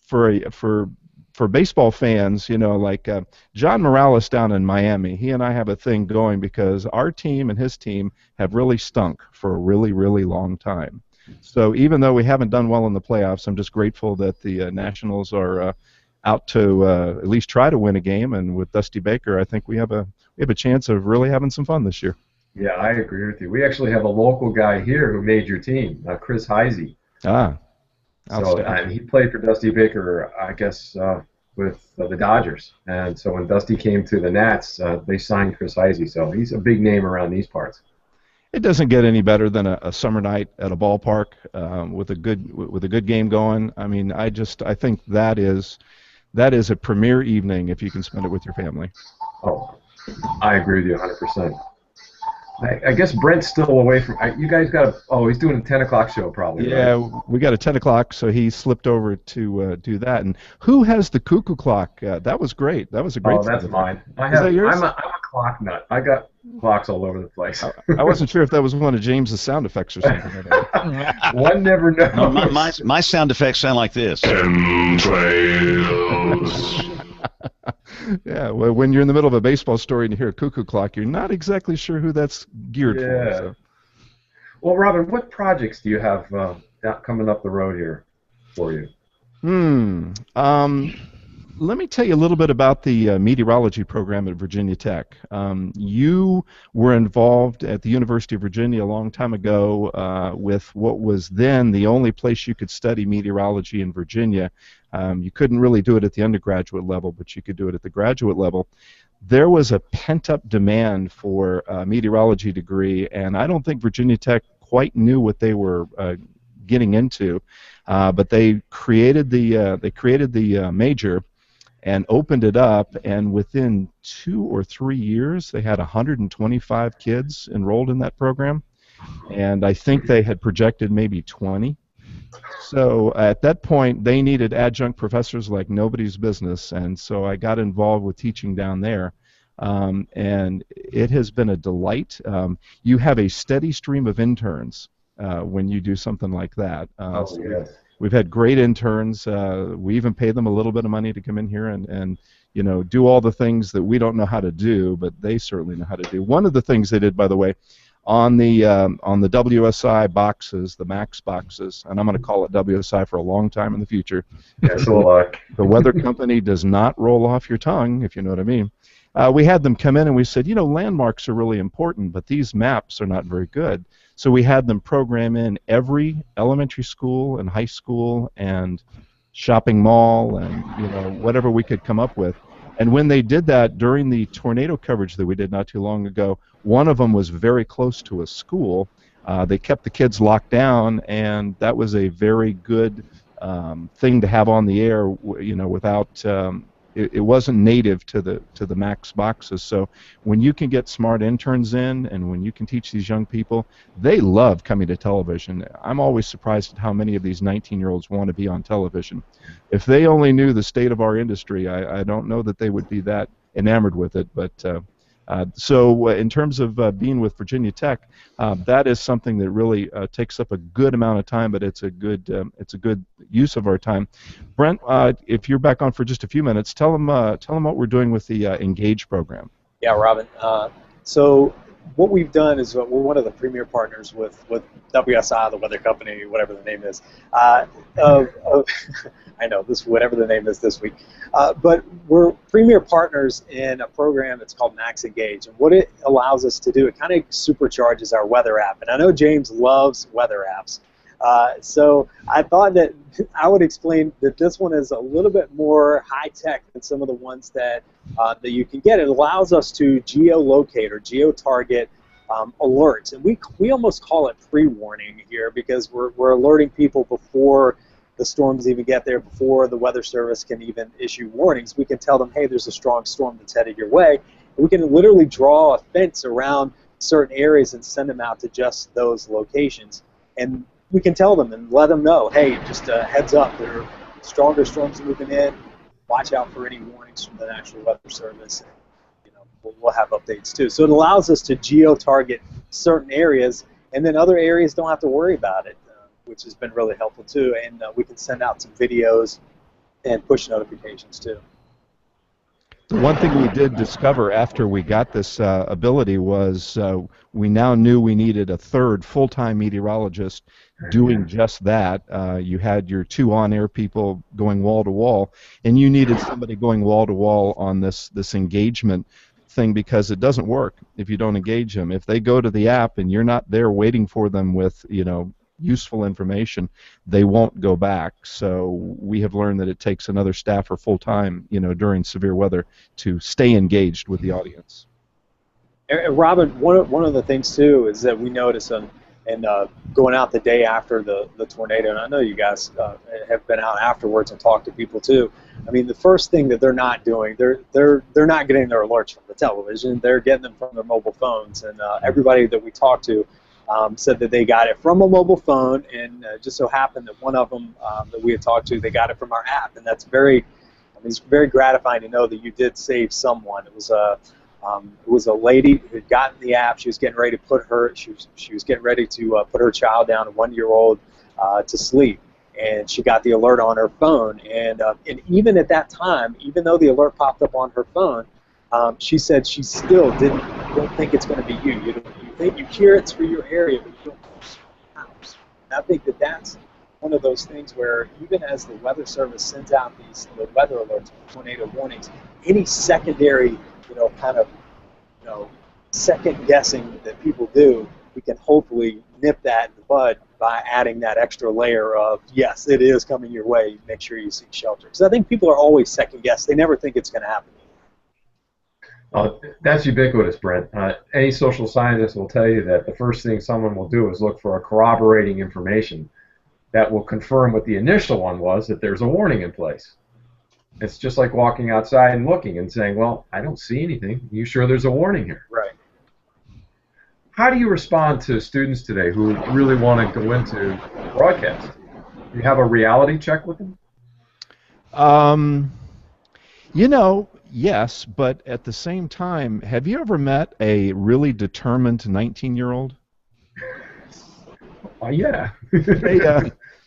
for baseball fans, you know, like John Morales down in Miami, he and I have a thing going because our team and his team have really stunk for a really, really long time. So even though we haven't done well in the playoffs, I'm just grateful that the Nationals are out to at least try to win a game, and with Dusty Baker, I think we have a chance of really having some fun this year. Yeah, I agree with you. We actually have a local guy here who made your team, Chris Heisey. Ah, so and he played for Dusty Baker, I guess, with the Dodgers. And so when Dusty came to the Nats, they signed Chris Heisey. So he's a big name around these parts. It doesn't get any better than a summer night at a ballpark with a good game going. I mean, I think that is a premier evening if you can spend it with your family. Oh, I agree with you 100%. I guess Brent's still away from. You guys got he's doing a 10 o'clock show probably. Yeah, right? We got a 10 o'clock, so he slipped over to do that. And who has the cuckoo clock? That was great. That was a great. Oh, that's mine. Is that yours? I'm a clock nut. I got clocks all over the place. I wasn't sure if that was one of James's sound effects or something. One never knows. No, my sound effects sound like this. Yeah, well, when you're in the middle of a baseball story and you hear a cuckoo clock, you're not exactly sure who that's geared for. So. Well, Robin, what projects do you have coming up the road here for you? Let me tell you a little bit about the meteorology program at Virginia Tech. You were involved at the University of Virginia a long time ago with what was then the only place you could study meteorology in Virginia. You couldn't really do it at the undergraduate level, but you could do it at the graduate level. There was a pent-up demand for a meteorology degree, and I don't think Virginia Tech quite knew what they were getting into, but they created the major and opened it up, and within 2 or 3 years they had 125 kids enrolled in that program, and I think they had projected maybe 20. So at that point they needed adjunct professors like nobody's business, and so I got involved with teaching down there, and it has been a delight. You have a steady stream of interns when you do something like that. Yes. We've had great interns. We even pay them a little bit of money to come in here and you know, do all the things that we don't know how to do, but they certainly know how to do. One of the things they did, by the way, on the WSI boxes, the Max boxes, and I'm going to call it WSI for a long time in the future. Yes, the weather company does not roll off your tongue, if you know what I mean. We had them come in and we said, you know, landmarks are really important, but these maps are not very good. So we had them program in every elementary school and high school and shopping mall and, you know, whatever we could come up with. And when they did that during the tornado coverage that we did not too long ago, one of them was very close to a school. They kept the kids locked down, and that was a very good thing to have on the air, you know, without it wasn't native to the Max boxes. So when you can get smart interns in, and when you can teach these young people, they love coming to television. I'm always surprised at how many of these 19-year-olds want to be on television. If they only knew the state of our industry, I don't know that they would be that enamored with it. But so in terms of being with Virginia Tech, that is something that really takes up a good amount of time, but it's a good use of our time. Brent, if you're back on for just a few minutes, tell them what we're doing with the Engage program. Yeah, Robin. So what we've done is we're one of the premier partners with WSI, the weather company, whatever the name is. I know this, whatever the name is this week. But we're premier partners in a program that's called Max Engage. And what it allows us to do, it kind of supercharges our weather app. And I know James loves weather apps. So I thought that I would explain that this one is a little bit more high-tech than some of the ones that you can get. It allows us to geolocate or geo-target alerts. And we almost call it pre-warning here because we're alerting people before the storms even get there, before the Weather Service can even issue warnings. We can tell them, hey, there's a strong storm that's headed your way. And we can literally draw a fence around certain areas and send them out to just those locations. And we can tell them and let them know, hey, just a heads up, there are stronger storms moving in. Watch out for any warnings from the National Weather Service. And, you know, we'll have updates too. So it allows us to geo-target certain areas, and then other areas don't have to worry about it, which has been really helpful too. And we can send out some videos and push notifications too. The one thing we did discover after we got this ability was we now knew we needed a third full-time meteorologist doing just that. You had your two on-air people going wall-to-wall, and you needed somebody going wall-to-wall on this engagement thing because it doesn't work if you don't engage them. If they go to the app and you're not there waiting for them with, you know, useful information, they won't go back. So we have learned that it takes another staffer full-time, you know, during severe weather to stay engaged with the audience. And Robin, one of the things too is that we notice and going out the day after the tornado, and I know you guys have been out afterwards and talked to people too. I mean, the first thing that they're not doing, they're not getting their alerts from the television. They're getting them from their mobile phones. And everybody that we talked to said that they got it from a mobile phone, and just so happened that one of them that we had talked to, they got it from our app, and that's it's very gratifying to know that you did save someone. It was a lady who had gotten the app. She was getting ready to put her put her child down, a 1-year-old, to sleep, and she got the alert on her phone. And even at that time, even though the alert popped up on her phone, she said she still don't think it's going to be you. You think you hear it's for your area, but you don't know it's your house. And I think that that's one of those things where even as the Weather Service sends out the weather alerts, tornado warnings, any secondary, second guessing that people do, we can hopefully nip that in the bud by adding that extra layer of, yes, it is coming your way, make sure you seek shelter. Because I think people are always second guess. They never think it's going to happen. That's ubiquitous, Brent. Any social scientist will tell you that the first thing someone will do is look for a corroborating information that will confirm what the initial one was, that there's a warning in place. It's just like walking outside and looking and saying, well, I don't see anything. Are you sure there's a warning here? Right. How do you respond to students today who really want to go into broadcast? Do you have a reality check with them? You know, yes, but at the same time, have you ever met a really determined 19-year-old? Yeah.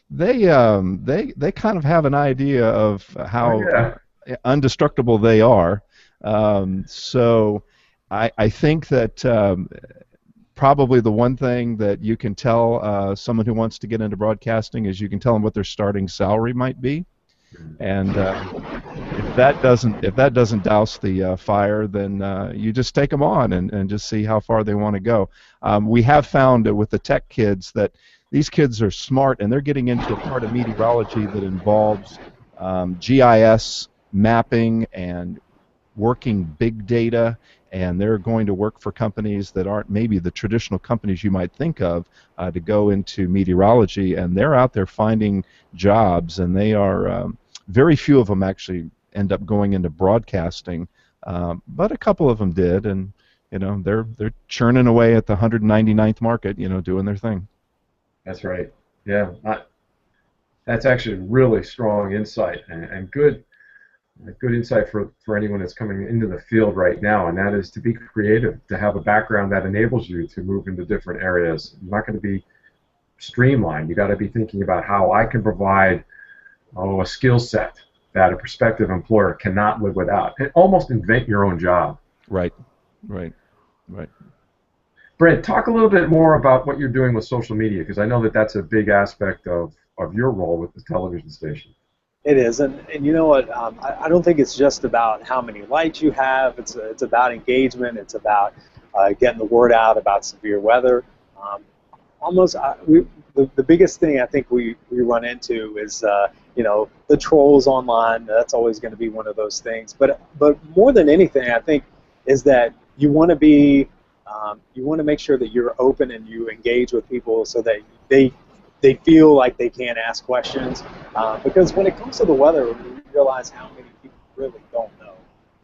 They kind of have an idea of how indestructible they are. So I think that probably the one thing that you can tell someone who wants to get into broadcasting is you can tell them what their starting salary might be. And if that doesn't douse the fire, then you just take them on and just see how far they want to go. We have found with the tech kids that these kids are smart, and they're getting into a part of meteorology that involves GIS mapping and working big data, and they're going to work for companies that aren't maybe the traditional companies you might think of to go into meteorology, and they're out there finding jobs, and they are very few of them actually end up going into broadcasting, but a couple of them did, and you know they're churning away at the 199th market, you know, doing their thing. That's right. Yeah, that's actually really strong insight and good a good insight for anyone that's coming into the field right now, and that is to be creative, to have a background that enables you to move into different areas. You're not going to be streamlined. You got to be thinking about how I can provide a skill set that a prospective employer cannot live without, and almost invent your own job. Right, right, right. Brent, talk a little bit more about what you're doing with social media, because I know that that's a big aspect of your role with the television station. It is, and you know what? I don't think it's just about how many likes you have. It's about engagement. It's about getting the word out about severe weather. The biggest thing I think we run into is the trolls online. That's always going to be one of those things. But more than anything, I think is that you want to be you want to make sure that you're open and you engage with people so that they feel like they can ask questions. Because when it comes to the weather, we realize how many people really don't know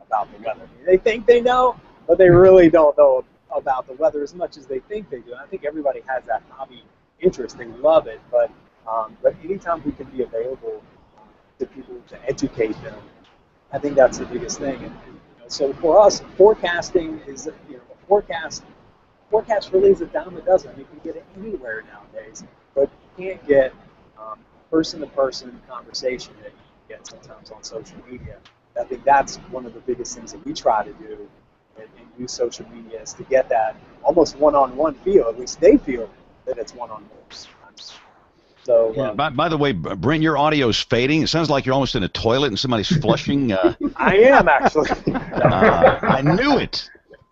about the weather. I mean, they think they know, but they really don't know about the weather as much as they think they do. And I think everybody has that hobby interest. They love it, but anytime we can be available to people to educate them, I think that's the biggest thing. And so for us, forecasting is forecast really is a dime a dozen. I mean, you can get it anywhere nowadays, but you can't get person-to-person conversation that you can get sometimes on social media. I think that's one of the biggest things that we try to do and use social media is to get that almost one-on-one feel. At least they feel that it's one-on-one. So, yeah, by the way, Brent, your audio's fading. It sounds like you're almost in a toilet and somebody's flushing. I am, actually. I knew it.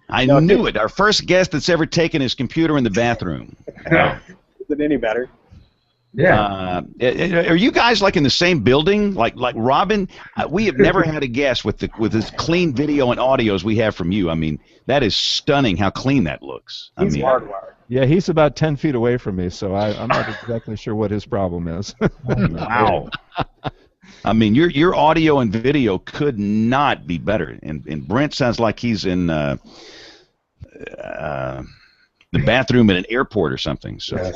I knew it. Our first guest that's ever taken his computer in the bathroom. Is it any better? Yeah. Are you guys like in the same building? Like Robin? We have never had a guest with as clean video and audio as we have from you. I mean, that is stunning how clean that looks. He's hardwired. Yeah, he's about 10 feet away from me, so I'm not exactly sure what his problem is. Wow. I mean, your audio and video could not be better. And Brent sounds like he's in the bathroom at an airport or something. So. Yes.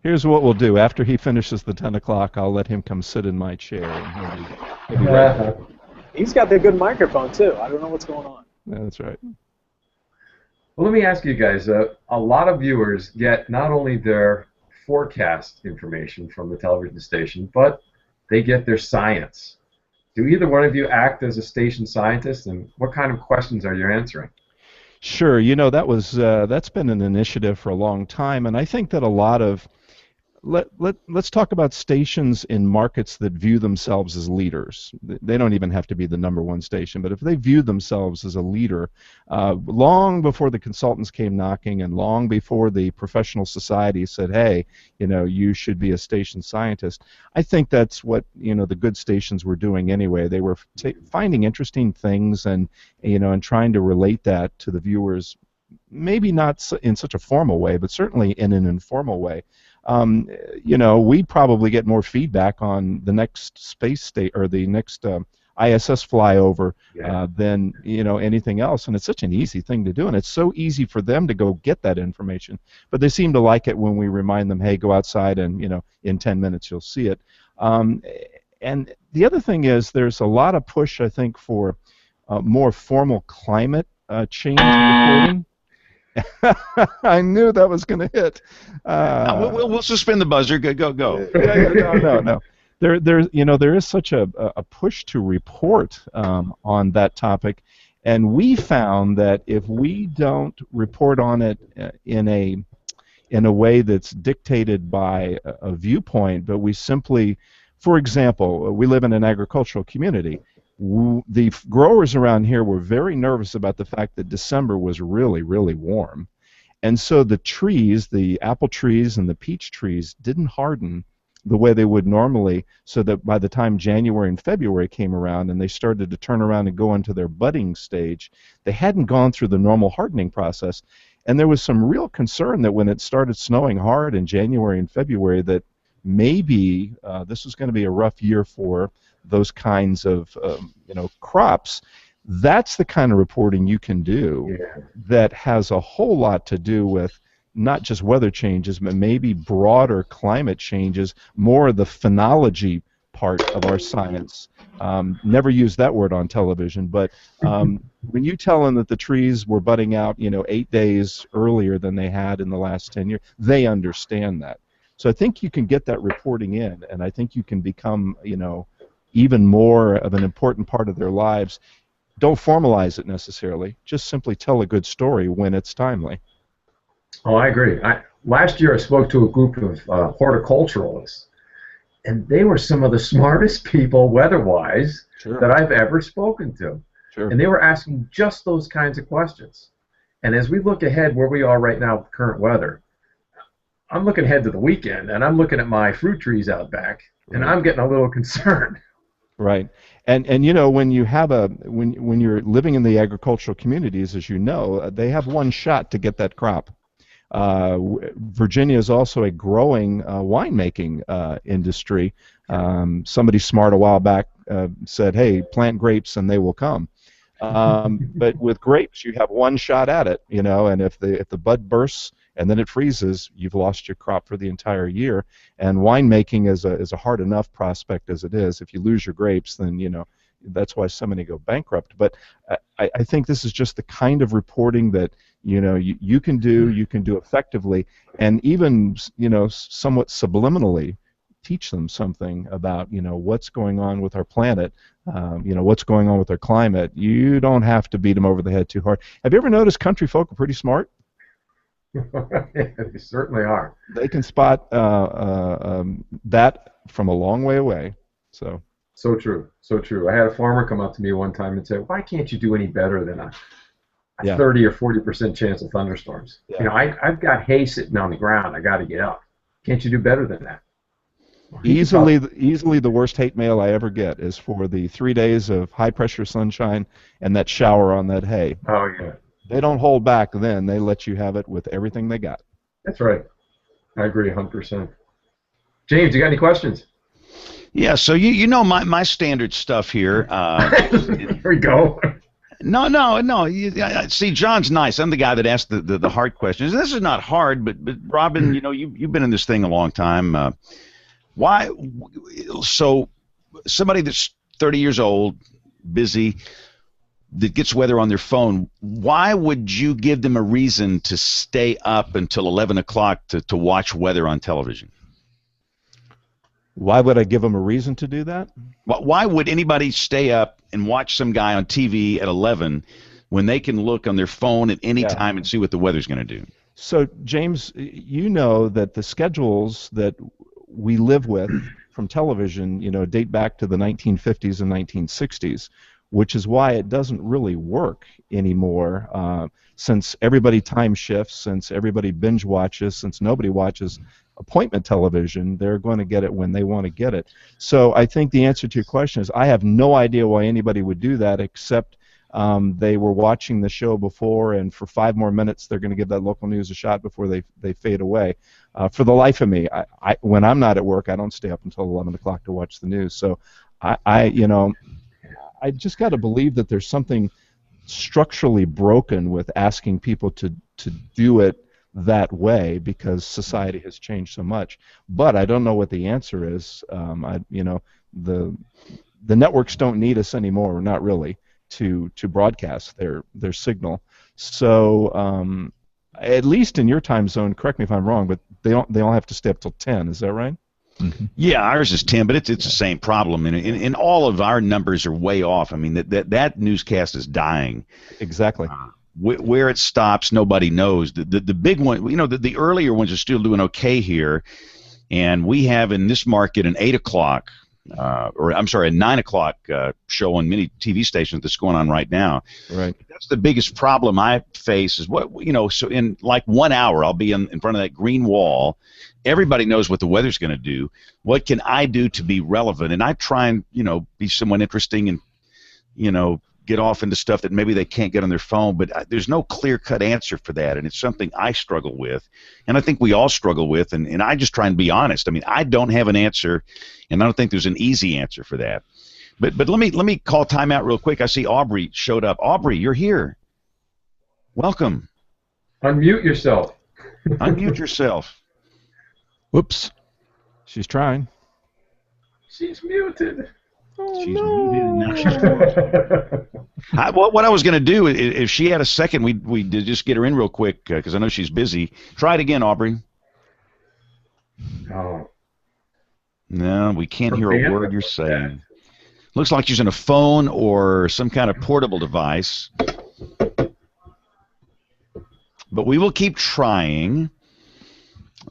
Here's what we'll do. After he finishes the 10 o'clock, I'll let him come sit in my chair. And he'll be right back. He's got the good microphone, too. I don't know what's going on. Yeah, that's right. Well, let me ask you guys, a lot of viewers get not only their forecast information from the television station, but they get their science. Do either one of you act as a station scientist, and what kind of questions are you answering? Sure. That's been an initiative for a long time, and I think that a lot of let's talk about stations in markets that view themselves as leaders. They don't even have to be the #1 station, but if they view themselves as a leader, long before the consultants came knocking and long before the professional society said, hey, you should be a station scientist, I think that's what, the good stations were doing anyway. They were finding interesting things and trying to relate that to the viewers, maybe not in such a formal way, but certainly in an informal way. We'd probably get more feedback on the next space state or the next ISS flyover than anything else, and it's such an easy thing to do, and it's so easy for them to go get that information. But they seem to like it when we remind them, hey, go outside, and in 10 minutes you'll see it. And the other thing is, there's a lot of push, I think, for more formal climate change reporting. I knew that was going to hit. We'll suspend the buzzer. Go. No. There is such a push to report on that topic, and we found that if we don't report on it in a way that's dictated by a viewpoint, but we simply, for example, we live in an agricultural community. The growers around here were very nervous about the fact that December was really, really warm. And so the trees, the apple trees and the peach trees, didn't harden the way they would normally, so that by the time January and February came around and they started to turn around and go into their budding stage, they hadn't gone through the normal hardening process. And there was some real concern that when it started snowing hard in January and February, that maybe this was going to be a rough year for those kinds of crops. That's the kind of reporting you can do that has a whole lot to do with not just weather changes, but maybe broader climate changes, more of the phenology part of our science. Never use that word on television, but when you tell them that the trees were budding out, 8 days earlier than they had in the last 10 years, they understand that. So I think you can get that reporting in, and I think you can become, even more of an important part of their lives. Don't formalize it necessarily. Just simply tell a good story when it's timely. Oh, I agree. Last year I spoke to a group of horticulturalists, and they were some of the smartest people weather-wise that I've ever spoken to. Sure. And they were asking just those kinds of questions. And as we look ahead where we are right now with current weather, I'm looking ahead to the weekend, and I'm looking at my fruit trees out back, and I'm getting a little concerned. Right, and when you have when you're living in the agricultural communities, as you know, they have one shot to get that crop. Virginia is also a growing winemaking industry. Somebody smart a while back said, "Hey, plant grapes and they will come." But with grapes, you have one shot at it, and if the bud bursts and then it freezes, you've lost your crop for the entire year. And winemaking is a hard enough prospect as it is. If you lose your grapes, then that's why so many go bankrupt. But I think this is just the kind of reporting that you can do effectively, and even somewhat subliminally teach them something about what's going on with our planet, what's going on with our climate. You don't have to beat them over the head too hard. Have you ever noticed country folk are pretty smart? They certainly are. They can spot that from a long way away. So true, so true. I had a farmer come up to me one time and say, "Why can't you do any better than a 30 or 40% chance of thunderstorms? Yeah. I've got hay sitting on the ground. I got to get up. Can't you do better than that?" Easily the worst hate mail I ever get is for the 3 days of high pressure sunshine and that shower on that hay. Oh yeah. They don't hold back then. They let you have it with everything they got. That's right. I agree 100%. James, you got any questions? Yeah, so my standard stuff here. Here we go. No. See, John's nice. I'm the guy that asked the hard questions. This is not hard, but Robin, you've been in this thing a long time. Why? So somebody that's 30 years old, busy, that gets weather on their phone, why would you give them a reason to stay up until 11 o'clock to watch weather on television? Why would I give them a reason to do that? Why would anybody stay up and watch some guy on TV at 11 when they can look on their phone at any time and see what the weather's going to do? So, James, you know that the schedules that we live with from television, date back to the 1950s and 1960s, which is why it doesn't really work anymore, since everybody time shifts, since everybody binge watches, since nobody watches appointment television. They're going to get it when they want to get it. So I think the answer to your question is I have no idea why anybody would do that, except they were watching the show before, and for 5 more minutes they're going to give that local news a shot before they fade away. For the life of me, when I'm not at work, I don't stay up until 11 o'clock to watch the news. So I just got to believe that there's something structurally broken with asking people to do it that way, because society has changed so much. But I don't know what the answer is. The networks don't need us anymore, not really, to broadcast their signal. So at least in your time zone, correct me if I'm wrong, but they don't have to stay up till 10. Is that right? Mm-hmm. Yeah, ours is 10, but it's the same problem, and all of our numbers are way off. I mean, that newscast is dying. Exactly. Where it stops, nobody knows. The big one, the earlier ones are still doing okay here, and we have in this market an 8 o'clock, a 9 o'clock show on many TV stations that's going on right now. Right. That's the biggest problem I face is so in like 1 hour I'll be in front of that green wall. Everybody knows what the weather's going to do. What can I do to be relevant? And I try and, be somewhat interesting and, get off into stuff that maybe they can't get on their phone, but there's no clear-cut answer for that, and it's something I struggle with, and I think we all struggle with, and I just try and be honest. I mean, I don't have an answer, and I don't think there's an easy answer for that. But let me call timeout real quick. I see Aubrey showed up. Aubrey, you're here. Welcome. Unmute yourself. Unmute yourself. Whoops. She's trying. She's muted. Oh, She's no. muted and now she's what I was going to do, if she had a second, we'd just get her in real quick because I know she's busy. Try it again, Aubrey. Oh. No, we can't hear a word you're saying. Looks like she's on a phone or some kind of portable device. But we will keep trying.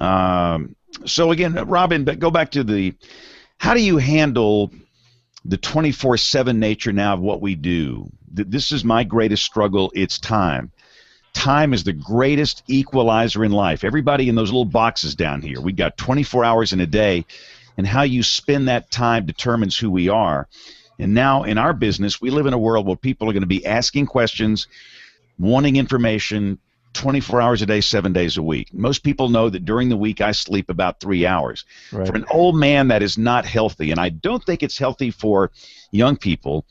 So again, Robin, go back to how do you handle the 24/7 nature now of what we do? This is my greatest struggle. It's time. Time is the greatest equalizer in life. Everybody in those little boxes down here, we got 24 hours in a day, and how you spend that time determines who we are. And now in our business, we live in a world where people are going to be asking questions, wanting information 24 hours a day, 7 days a week. Most people know that during the week I sleep about 3 hours. Right. For an old man, that is not healthy, and I don't think it's healthy for young people.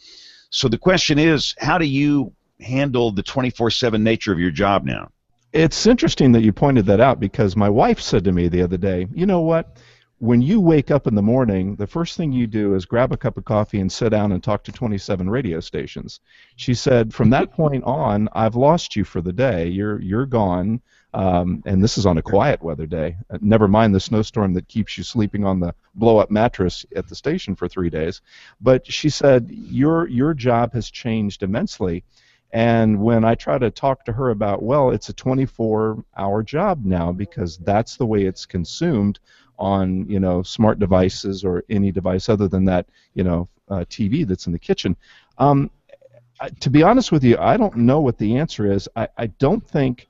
So the question is, how do you handle the 24/7 nature of your job now? It's interesting that you pointed that out because my wife said to me the other day, you know what? When you wake up in the morning, the first thing you do is grab a cup of coffee and sit down and talk to 27 radio stations. She said, from that point on, I've lost you for the day. You're gone. And this is on a quiet weather day. Never mind the snowstorm that keeps you sleeping on the blow-up mattress at the station for 3 days. But she said, your job has changed immensely. And when I try to talk to her about, well, it's a 24-hour job now because that's the way it's consumed on, smart devices or any device other than that, TV that's in the kitchen. To be honest with you, I don't know what the answer is. I don't think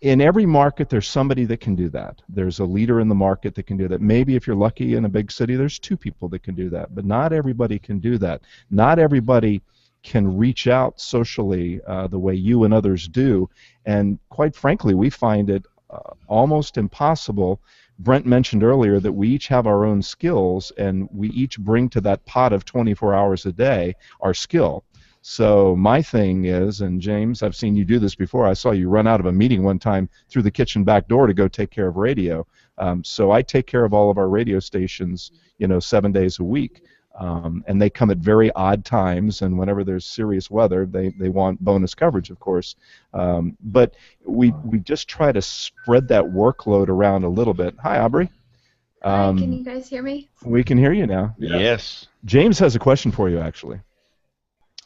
in every market there's somebody that can do that. There's a leader in the market that can do that. Maybe if you're lucky in a big city, there's 2 people that can do that. But not everybody can do that. Not everybody can reach out socially the way you and others do. And quite frankly, we find it almost impossible. Brent mentioned earlier that we each have our own skills, and we each bring to that pot of 24 hours a day our skill. So my thing is, and James, I've seen you do this before. I saw you run out of a meeting one time through the kitchen back door to go take care of radio. So I take care of all of our radio stations, 7 days a week. And they come at very odd times, and whenever there's serious weather, they want bonus coverage, of course. But we just try to spread that workload around a little bit. Hi, Aubrey. Hi, can you guys hear me? We can hear you now. Yes. James has a question for you, actually.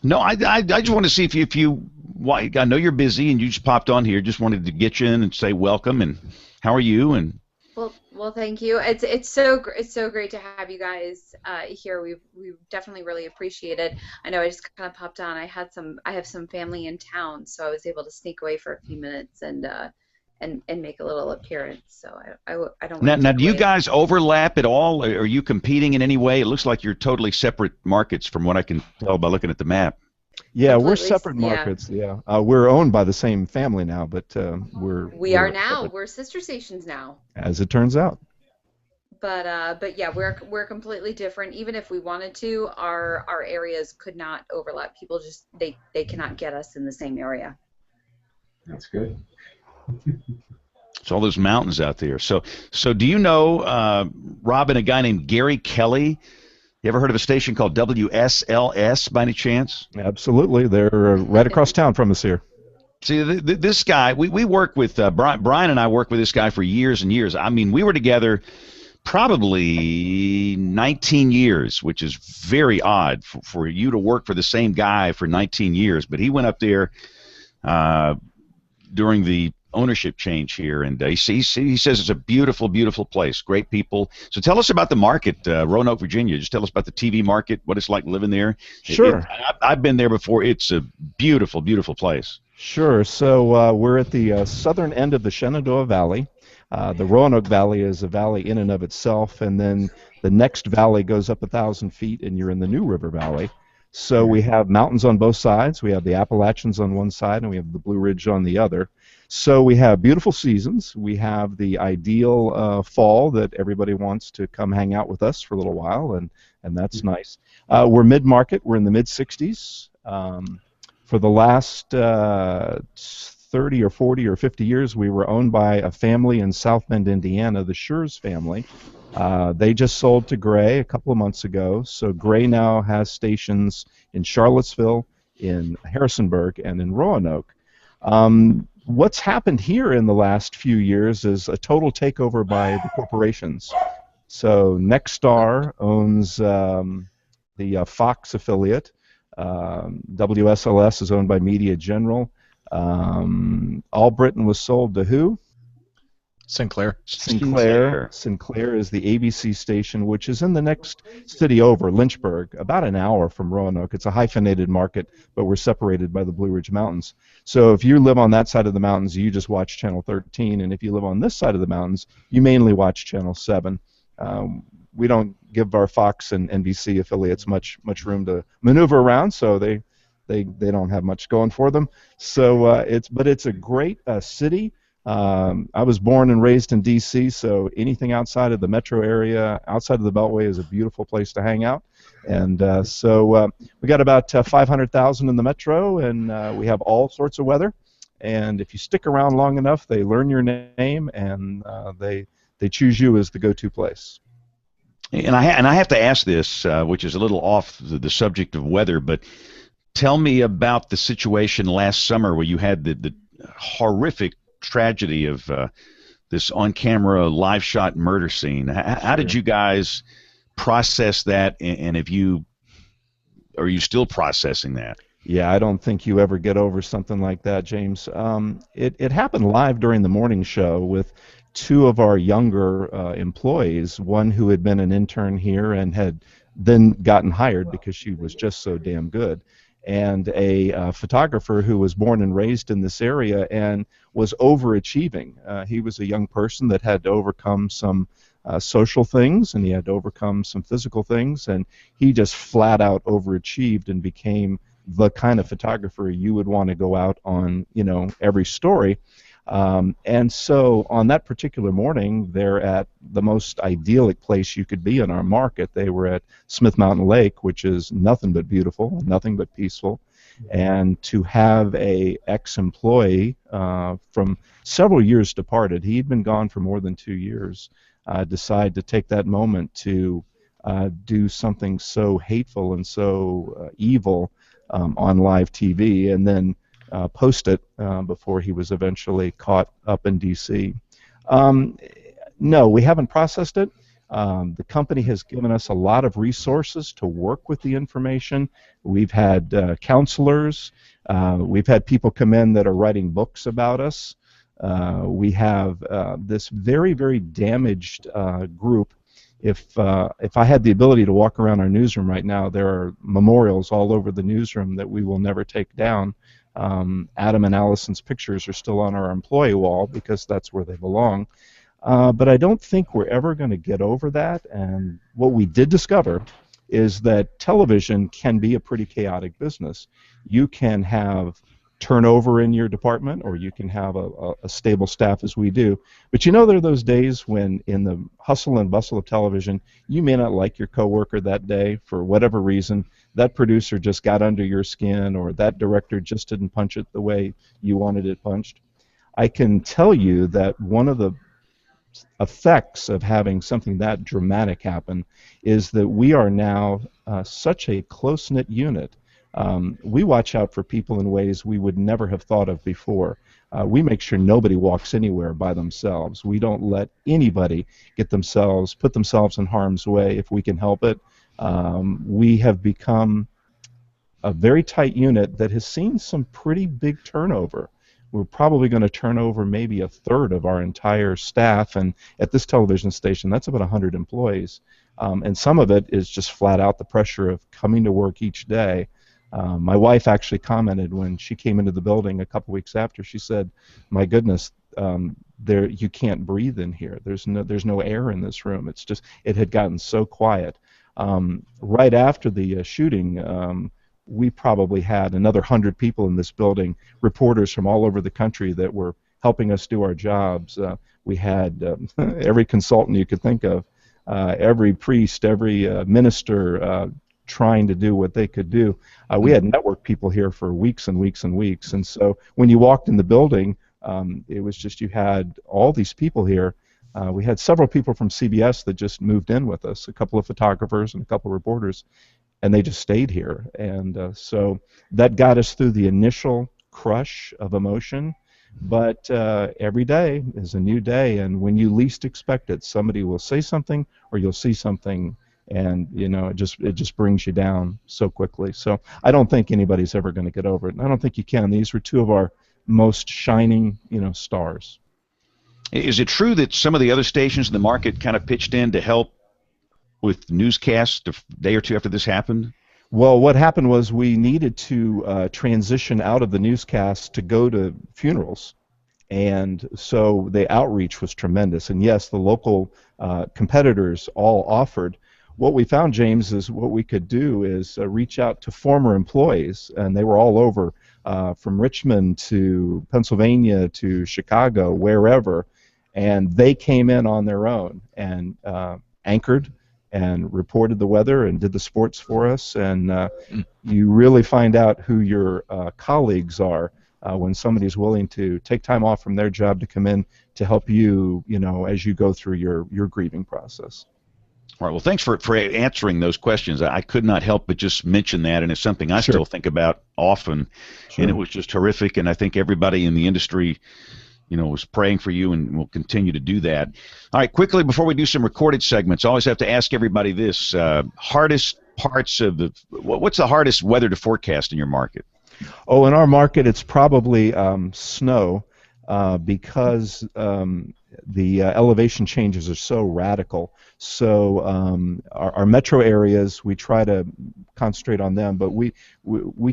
No, I just want to see if you I know you're busy and you just popped on here. Just wanted to get you in and say welcome and how are you and. Well, thank you. It's so great to have you guys here. We definitely really appreciate it. I know I just kind of popped on. I have some family in town, so I was able to sneak away for a few minutes and make a little appearance. So I don't. Now, do you guys overlap at all? Are you competing in any way? It looks like you're totally separate markets from what I can tell by looking at the map. Yeah, we're separate markets. Yeah, we're owned by the same family now, but we're sister stations now, as it turns out. But yeah, we're completely different. Even if we wanted to, our areas could not overlap. People just they cannot get us in the same area. That's good. It's all those mountains out there. So do you know, Robin, a guy named Gary Kelly? You ever heard of a station called WSLS by any chance? Absolutely. They're right across town from us here. See, this guy, we work with, Brian and I worked with this guy for years and years. I mean, we were together probably 19 years, which is very odd for you to work for the same guy for 19 years. But he went up there during the ownership change here, and he says it's a beautiful, beautiful place, great people. So tell us about the market, Roanoke, Virginia. Just tell us about the TV market, what it's like living there. Sure. I've been there before. It's a beautiful, beautiful place. Sure. So we're at the southern end of the Shenandoah Valley. The Roanoke Valley is a valley in and of itself, and then the next valley goes up 1,000 feet, and you're in the New River Valley. So we have mountains on both sides. We have the Appalachians on one side, and we have the Blue Ridge on the other. So we have beautiful seasons. We have the ideal fall that everybody wants to come hang out with us for a little while, and that's nice. We're mid-market. We're in the mid-60s. For the last 30 or 40 or 50 years, we were owned by a family in South Bend, Indiana, the Schurz family. They just sold to Gray a couple of months ago, so Gray now has stations in Charlottesville, in Harrisonburg, and in Roanoke. What's happened here in the last few years is a total takeover by the corporations. So Nexstar owns the Fox affiliate. WSLS is owned by Media General. All Britain was sold to who? Sinclair. Sinclair is the ABC station, which is in the next city over, Lynchburg, about an hour from Roanoke. It's a hyphenated market, but we're separated by the Blue Ridge Mountains. So if you live on that side of the mountains, you just watch Channel 13, and if you live on this side of the mountains, you mainly watch Channel 7. We don't give our Fox and NBC affiliates much room to maneuver around, so they don't have much going for them. So it's a great city. I was born and raised in D.C., so anything outside of the metro area, outside of the Beltway, is a beautiful place to hang out. And so we got about 500,000 in the metro, and we have all sorts of weather. And if you stick around long enough, they learn your name, and they choose you as the go-to place. And I have to ask this, which is a little off the subject of weather, but tell me about the situation last summer where you had the horrific tragedy of this on-camera live shot murder scene. How did you guys process that, and are you still processing that? Yeah, I don't think you ever get over something like that, James. It happened live during the morning show with two of our younger employees, one who had been an intern here and had then gotten hired because she was just so damn good, and a photographer who was born and raised in this area and was overachieving. He was a young person that had to overcome some social things, and he had to overcome some physical things, and he just flat out overachieved and became the kind of photographer you would want to go out on, every story. And so on that particular morning, they're at the most idyllic place you could be in our market. They were at Smith Mountain Lake, which is nothing but beautiful, nothing but peaceful. And to have a ex-employee from several years departed, he'd been gone for more than 2 years, decide to take that moment to do something so hateful and so evil on live TV, and then post it before he was eventually caught up in D.C. No, we haven't processed it. The company has given us a lot of resources to work with the information. We've had counselors. We've had people come in that are writing books about us. We have this very, very damaged group. If I had the ability to walk around our newsroom right now, there are memorials all over the newsroom that we will never take down. Adam and Allison's pictures are still on our employee wall because that's where they belong. But I don't think we're ever going to get over that. And what we did discover is that television can be a pretty chaotic business. You can have turnover in your department, or you can have a stable staff as we do. But there are those days when in the hustle and bustle of television, you may not like your coworker that day for whatever reason. That producer just got under your skin, or that director just didn't punch it the way you wanted it punched. I can tell you that one of the effects of having something that dramatic happen is that we are now such a close-knit unit. We watch out for people in ways we would never have thought of before. We make sure nobody walks anywhere by themselves. We don't let anybody put themselves in harm's way if we can help it. We have become a very tight unit that has seen some pretty big turnover. We're probably going to turn over maybe a third of our entire staff, and at this television station, that's about 100 employees. And some of it is just flat out the pressure of coming to work each day. My wife actually commented when she came into the building a couple weeks after. She said, "My goodness, you can't breathe in here. There's no air in this room. It had gotten so quiet." Right after the shooting, we probably had another 100 people in this building, reporters from all over the country that were helping us do our jobs. We had every consultant you could think of, every priest, every minister, trying to do what they could do. We had network people here for weeks and weeks and weeks, and so when you walked in the building, it was just you had all these people here. We had several people from CBS that just moved in with us, a couple of photographers and a couple of reporters, and they just stayed here. And so that got us through the initial crush of emotion. But every day is a new day, and when you least expect it, somebody will say something or you'll see something, and it just brings you down so quickly. So I don't think anybody's ever going to get over it, and I don't think you can. These were two of our most shining stars. Is it true that some of the other stations in the market kind of pitched in to help with newscasts a day or two after this happened? Well, what happened was we needed to transition out of the newscast to go to funerals, and so the outreach was tremendous. And yes, the local competitors all offered. What we found, James, is what we could do is reach out to former employees, and they were all over, from Richmond to Pennsylvania to Chicago, wherever, and they came in on their own and anchored and reported the weather and did the sports for us. And you really find out who your colleagues are when somebody's willing to take time off from their job to come in to help you, as you go through your grieving process. All right. Well, thanks for answering those questions. I could not help but just mention that, and it's something I still think about often. Sure. And it was just horrific, and I think everybody in the industry was praying for you and will continue to do that. All right, quickly, before we do some recorded segments, I always have to ask everybody this. Hardest parts of what's the hardest weather to forecast in your market? Oh, in our market, it's probably snow because the elevation changes are so radical. So our metro areas, we try to concentrate on them, but we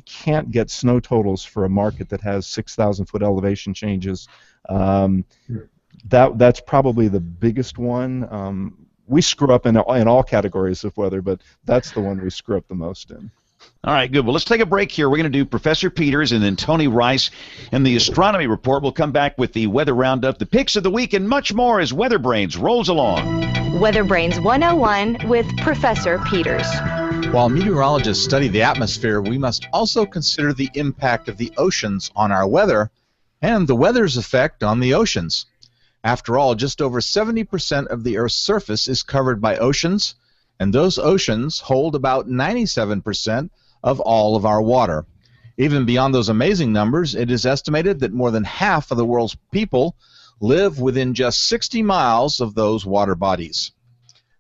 can't get snow totals for a market that has 6,000-foot elevation changes. That's probably the biggest one. We screw up in all categories of weather, but that's the one we screw up the most in. All right, good. Well, let's take a break here. We're going to do Professor Peters and then Tony Rice and the Astronomy Report. We'll come back with the Weather Roundup, the picks of the week, and much more as WeatherBrains rolls along. WeatherBrains 101 with Professor Peters. While meteorologists study the atmosphere, we must also consider the impact of the oceans on our weather and the weather's effect on the oceans. After all, just over 70% of the Earth's surface is covered by oceans, and those oceans hold about 97% of all of our water. Even beyond those amazing numbers, it is estimated that more than half of the world's people live within just 60 miles of those water bodies.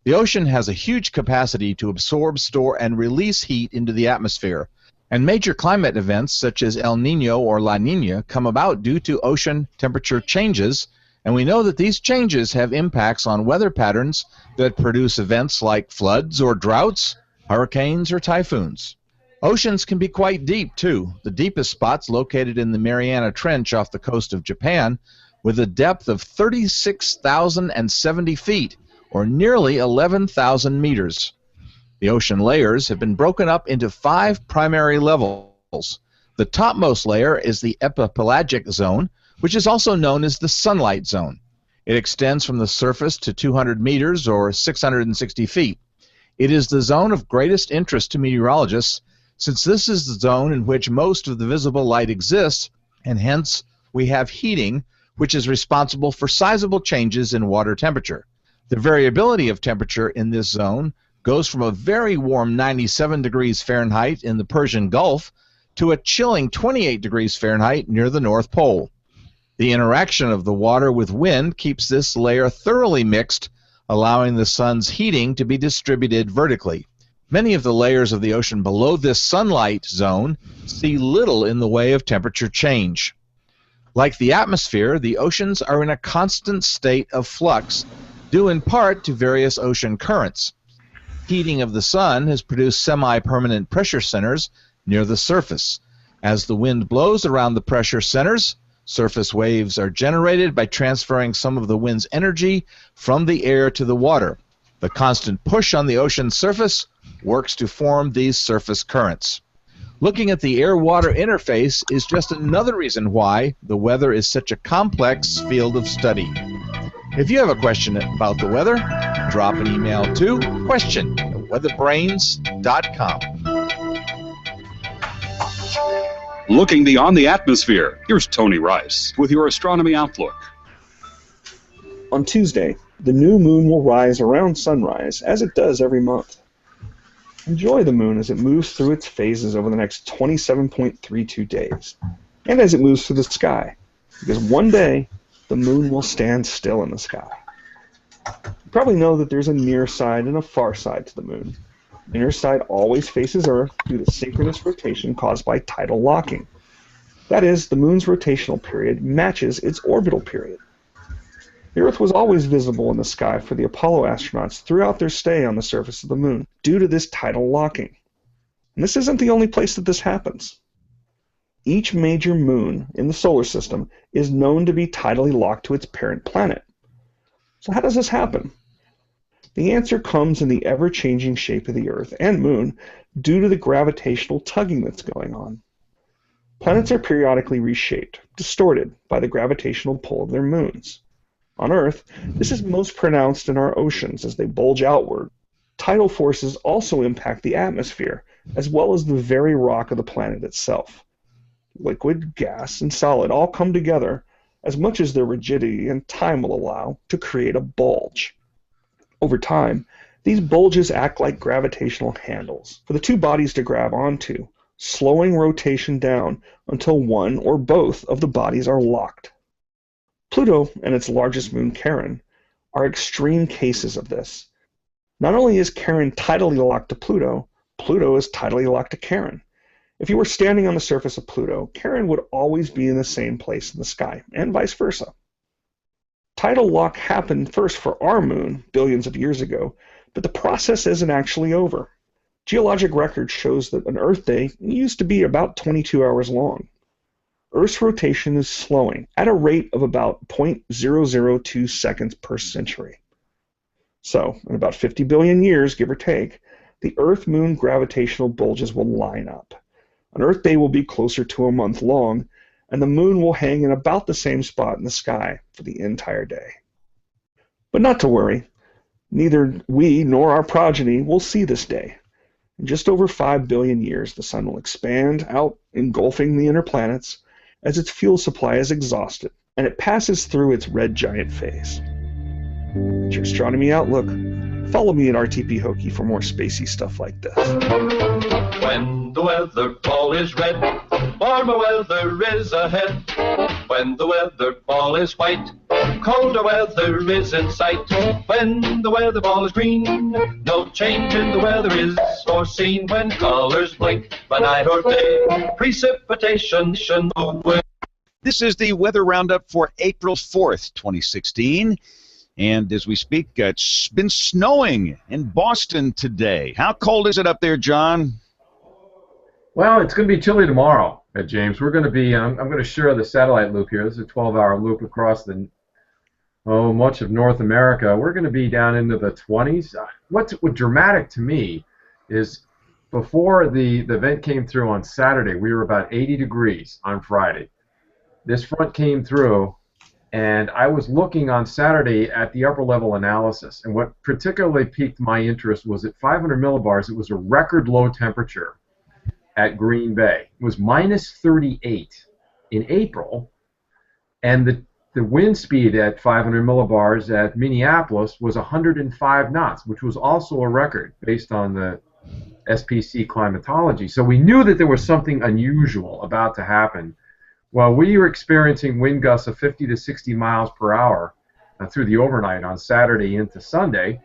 The ocean has a huge capacity to absorb, store, and release heat into the atmosphere, and major climate events such as El Nino or La Nina come about due to ocean temperature changes, and we know that these changes have impacts on weather patterns that produce events like floods or droughts, hurricanes or typhoons. Oceans can be quite deep, too. The deepest spots located in the Mariana Trench off the coast of Japan, with a depth of 36,070 feet, or nearly 11,000 meters. The ocean layers have been broken up into 5 primary levels. The topmost layer is the epipelagic zone, which is also known as the sunlight zone. It extends from the surface to 200 meters or 660 feet. It is the zone of greatest interest to meteorologists, since this is the zone in which most of the visible light exists, and hence we have heating, which is responsible for sizable changes in water temperature. The variability of temperature in this zone goes from a very warm 97 degrees Fahrenheit in the Persian Gulf to a chilling 28 degrees Fahrenheit near the North Pole. The interaction of the water with wind keeps this layer thoroughly mixed, allowing the sun's heating to be distributed vertically. Many of the layers of the ocean below this sunlight zone see little in the way of temperature change. Like the atmosphere, the oceans are in a constant state of flux, due in part to various ocean currents. Heating of the sun has produced semi-permanent pressure centers near the surface. As the wind blows around the pressure centers, surface waves are generated by transferring some of the wind's energy from the air to the water. The constant push on the ocean's surface works to form these surface currents. Looking at the air-water interface is just another reason why the weather is such a complex field of study. If you have a question about the weather, drop an email to question weatherbrains.com. Looking beyond the atmosphere, here's Tony Rice with your astronomy outlook. On Tuesday, the new moon will rise around sunrise, as it does every month. Enjoy the moon as it moves through its phases over the next 27.32 days, and as it moves through the sky, because one day, the moon will stand still in the sky. You probably know that there's a near side and a far side to the moon. The near side always faces Earth due to synchronous rotation caused by tidal locking. That is, the moon's rotational period matches its orbital period. The Earth was always visible in the sky for the Apollo astronauts throughout their stay on the surface of the moon due to this tidal locking. And this isn't the only place that this happens. Each major moon in the solar system is known to be tidally locked to its parent planet. So how does this happen? The answer comes in the ever-changing shape of the Earth and moon due to the gravitational tugging that's going on. Planets are periodically reshaped, distorted by the gravitational pull of their moons. On Earth, this is most pronounced in our oceans as they bulge outward. Tidal forces also impact the atmosphere, as well as the very rock of the planet itself. Liquid, gas, and solid all come together, as much as their rigidity and time will allow, to create a bulge. Over time, these bulges act like gravitational handles for the two bodies to grab onto, slowing rotation down until one or both of the bodies are locked. Pluto and its largest moon, Charon, are extreme cases of this. Not only is Charon tidally locked to Pluto, Pluto is tidally locked to Charon. If you were standing on the surface of Pluto, Charon would always be in the same place in the sky, and vice versa. Tidal lock happened first for our moon billions of years ago, but the process isn't actually over. Geologic record shows that an Earth day used to be about 22 hours long. Earth's rotation is slowing at a rate of about 0.002 seconds per century. So, in about 50 billion years, give or take, the Earth-Moon gravitational bulges will line up. An Earth day will be closer to a month long, and the moon will hang in about the same spot in the sky for the entire day. But not to worry, neither we nor our progeny will see this day. In just over 5 billion years, the sun will expand out, engulfing the inner planets, as its fuel supply is exhausted, and it passes through its red giant phase. It's your Astronomy Outlook. Follow me at RTP Hokie for more spacey stuff like this. When the weather ball is red, warmer weather is ahead. When the weather ball is white, colder weather is in sight. When the weather ball is green, no change in the weather is foreseen. When colors blink by night or day, precipitation should move away. This is the Weather Roundup for April 4th, 2016. And as we speak, it's been snowing in Boston today. How cold is it up there, John? Well, it's going to be chilly tomorrow, James. We're going to be, I'm going to share the satellite loop here. This is a 12-hour loop across much of North America. We're going to be down into the 20s. What's dramatic to me is before the event came through on Saturday, we were about 80 degrees on Friday. This front came through, and I was looking on Saturday at the upper level analysis, and what particularly piqued my interest was at 500 millibars, it was a record low temperature at Green Bay. It was minus 38 in April, and the wind speed at 500 millibars at Minneapolis was 105 knots, which was also a record based on the SPC climatology. So we knew that there was something unusual about to happen. Well, we were experiencing wind gusts of 50 to 60 miles per hour through the overnight on Saturday into Sunday,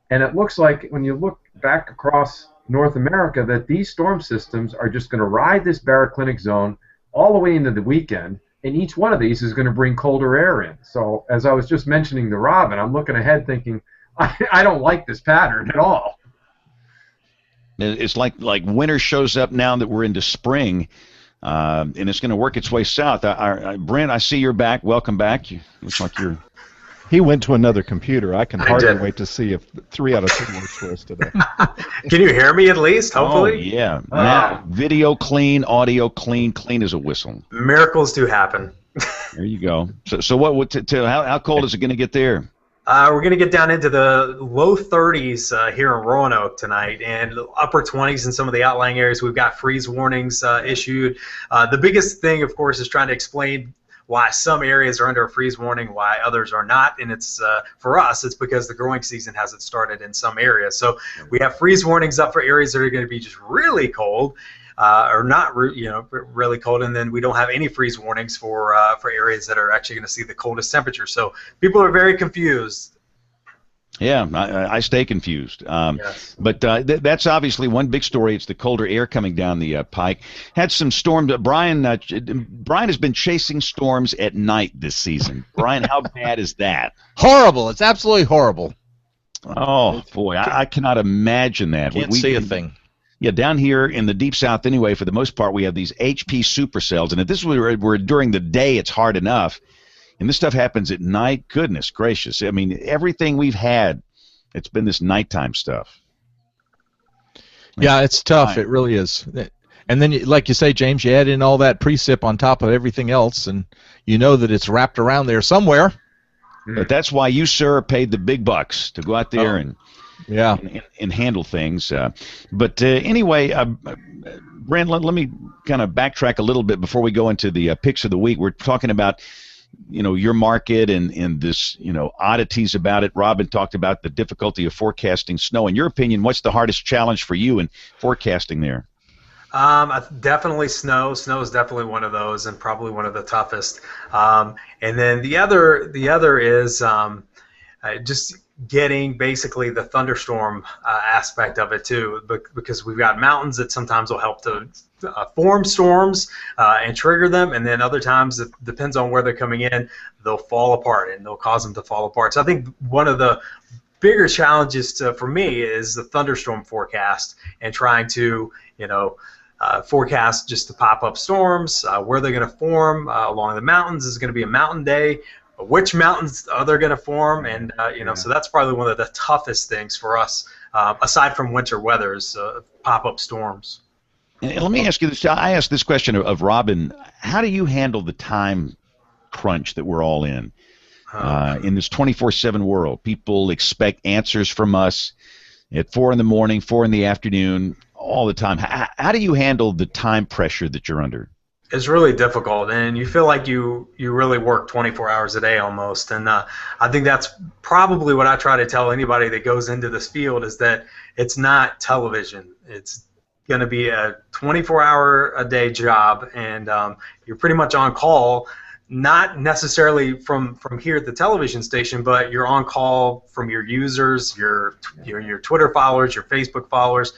and it looks like when you look back across North America that these storm systems are just going to ride this baroclinic zone all the way into the weekend, and each one of these is going to bring colder air in. So as I was just mentioning to Robin, I'm looking ahead thinking, I don't like this pattern at all. It's like winter shows up now that we're into spring. And it's going to work its way south. Brent, I see you're back. Welcome back. Looks like you're... He went to another computer. I can hardly wait to see if 3 out of 10 works for us today. Can you hear me at least, hopefully? Oh, yeah. Now, video clean, audio clean as a whistle. Miracles do happen. There you go. So how cold is it going to get there? We're going to get down into the low 30s here in Roanoke tonight, and upper 20s in some of the outlying areas. We've got freeze warnings issued. The biggest thing, of course, is trying to explain why some areas are under a freeze warning, why others are not, and it's for us, it's because the growing season hasn't started in some areas. So we have freeze warnings up for areas that are going to be just really cold, or not, really cold, and then we don't have any freeze warnings for areas that are actually going to see the coldest temperature. So people are very confused. Yeah, I stay confused. Yes. But that's obviously one big story. It's the colder air coming down the pike. Had some storms. Brian has been chasing storms at night this season. Brian, how bad is that? Horrible. It's absolutely horrible. Oh, boy. I cannot imagine that. Can't see a thing. Yeah, down here in the deep south anyway, for the most part, we have these HP supercells. And if this were during the day, it's hard enough. And this stuff happens at night. Goodness gracious. I mean, everything we've had, it's been this nighttime stuff. Yeah, it's tough. It really is. And then, like you say, James, you add in all that precip on top of everything else, and you know that it's wrapped around there somewhere. But that's why you, sir, are paid the big bucks to go out there and handle things. But anyway, Brent, let me kind of backtrack a little bit before we go into the picks of the week. We're talking about your market and this, oddities about it. Robin talked about the difficulty of forecasting snow. In your opinion, what's the hardest challenge for you in forecasting there? Definitely snow. Snow is definitely one of those, and probably one of the toughest. And then the other is just getting basically the thunderstorm aspect of it too, because we've got mountains that sometimes will help to form storms and trigger them, and then other times, it depends on where they're coming in, they'll fall apart and they'll cause them to fall apart. So I think one of the bigger challenges for me is the thunderstorm forecast and trying to forecast just the pop-up storms, where they're going to form along the mountains. Is it going to be a mountain day? Which mountains are they going to form? And so that's probably one of the toughest things for us, aside from winter weather, is pop-up storms. And let me ask you this. I asked this question of Robin. How do you handle the time crunch that we're all in this 24/7 world? People expect answers from us at 4 in the morning, 4 in the afternoon, all the time. How do you handle the time pressure that you're under? It's really difficult, and you feel like you really work 24 hours a day almost. And I think that's probably what I try to tell anybody that goes into this field, is that it's not television. It's going to be a 24-hour-a-day job, and you're pretty much on call, not necessarily from here at the television station, but you're on call from your users, your Twitter followers, your Facebook followers.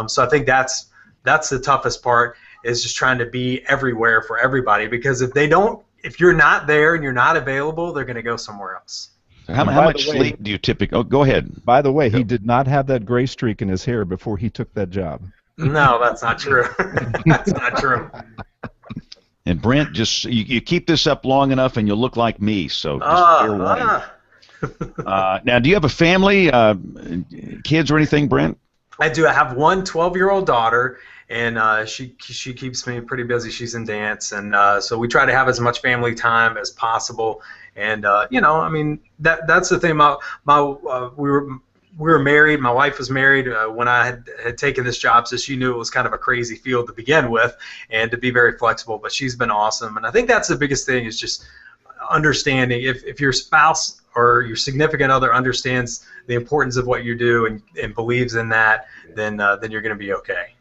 So I think that's the toughest part, is just trying to be everywhere for everybody, because if you're not there and you're not available, they're going to go somewhere else. How much sleep do you typically? Oh, go ahead. By the way, he did not have that gray streak in his hair before he took that job. No, that's not true. That's not true. And Brent, just you keep this up long enough, and you'll look like me. So just fair warning. Now, do you have a family, kids, or anything, Brent? I do. I have one 12-year-old daughter, and she keeps me pretty busy. She's in dance, and so we try to have as much family time as possible. And I mean, that's the thing about we were married. My wife was married when I had taken this job, so she knew it was kind of a crazy field to begin with, and to be very flexible. But she's been awesome, and I think that's the biggest thing, is just understanding. If your spouse or your significant other understands the importance of what you do and believes in that, then you're going to be okay.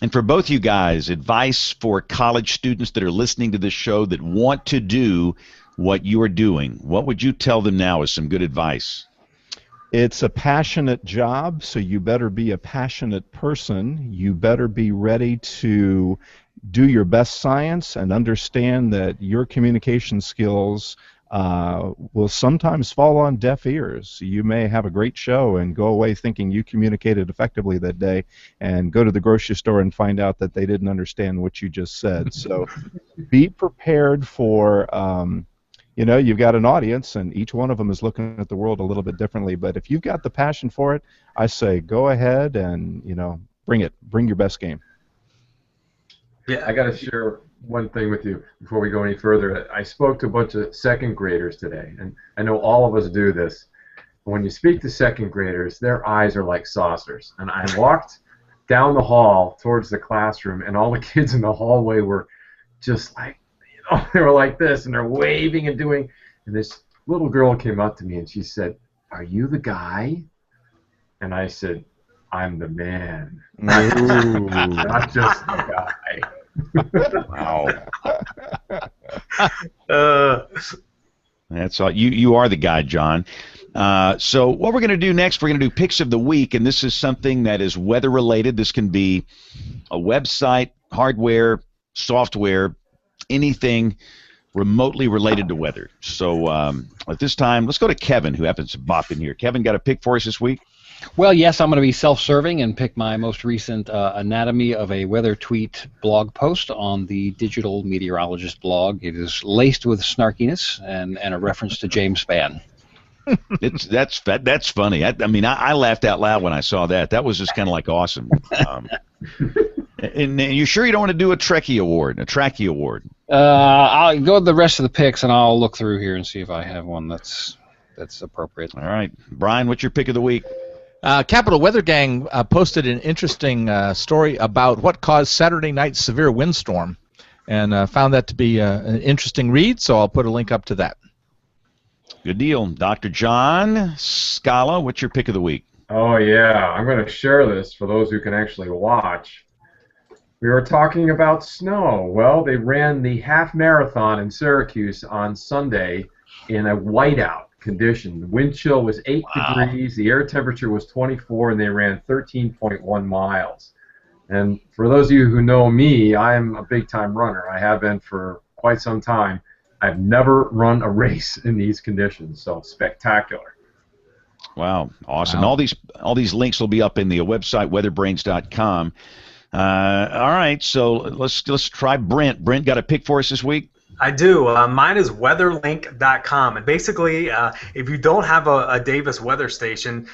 And for both you guys, advice for college students that are listening to this show that want to do what you are doing, what would you tell them now as some good advice? It's a passionate job, so you better be a passionate person. You better be ready to do your best science and understand that your communication skills will sometimes fall on deaf ears. You may have a great show and go away thinking you communicated effectively that day, and go to the grocery store and find out that they didn't understand what you just said. So be prepared for you've got an audience, and each one of them is looking at the world a little bit differently. But if you've got the passion for it, I say go ahead and bring it. Bring your best game. Yeah, I got to share one thing with you before we go any further. I spoke to a bunch of second graders today, and I know all of us do this. When you speak to second graders, their eyes are like saucers. And I walked down the hall towards the classroom, and all the kids in the hallway were just like, they were like this, and they're waving and doing. And this little girl came up to me, and she said, "Are you the guy?" And I said, "I'm the man, not just the guy." Wow. That's all. You are the guy, John. So what we're going to do next, we're going to do Picks of the Week, and this is something that is weather-related. This can be a website, hardware, software, anything remotely related to weather. So at this time, let's go to Kevin, who happens to bop in here. Kevin, got a pick for us this week? Well, yes, I'm going to be self-serving and pick my most recent anatomy of a weather tweet blog post on the Digital Meteorologist blog. It is laced with snarkiness and a reference to James Spann. That's funny. I mean, I laughed out loud when I saw that. That was just kind of like awesome. And you sure you don't want to do a Trekkie award? I'll go with the rest of the picks, and I'll look through here and see if I have one that's appropriate. All right, Brian, what's your pick of the week? Capital Weather Gang posted an interesting story about what caused Saturday night's severe windstorm, and found that to be an interesting read, so I'll put a link up to that. Good deal. Dr. John Scala, what's your pick of the week? Oh, yeah. I'm going to share this for those who can actually watch. We were talking about snow. Well, they ran the half marathon in Syracuse on Sunday in a whiteout condition. The wind chill was 8 degrees, the air temperature was 24, and they ran 13.1 miles. And for those of you who know me, I am a big-time runner. I have been for quite some time. I've never run a race in these conditions, so spectacular. Wow, awesome. Wow. All these links will be up in the website, weatherbrains.com. All right, so let's try Brent. Brent, got a pick for us this week? I do. Mine is weatherlink.com. And basically, if you don't have a Davis weather station,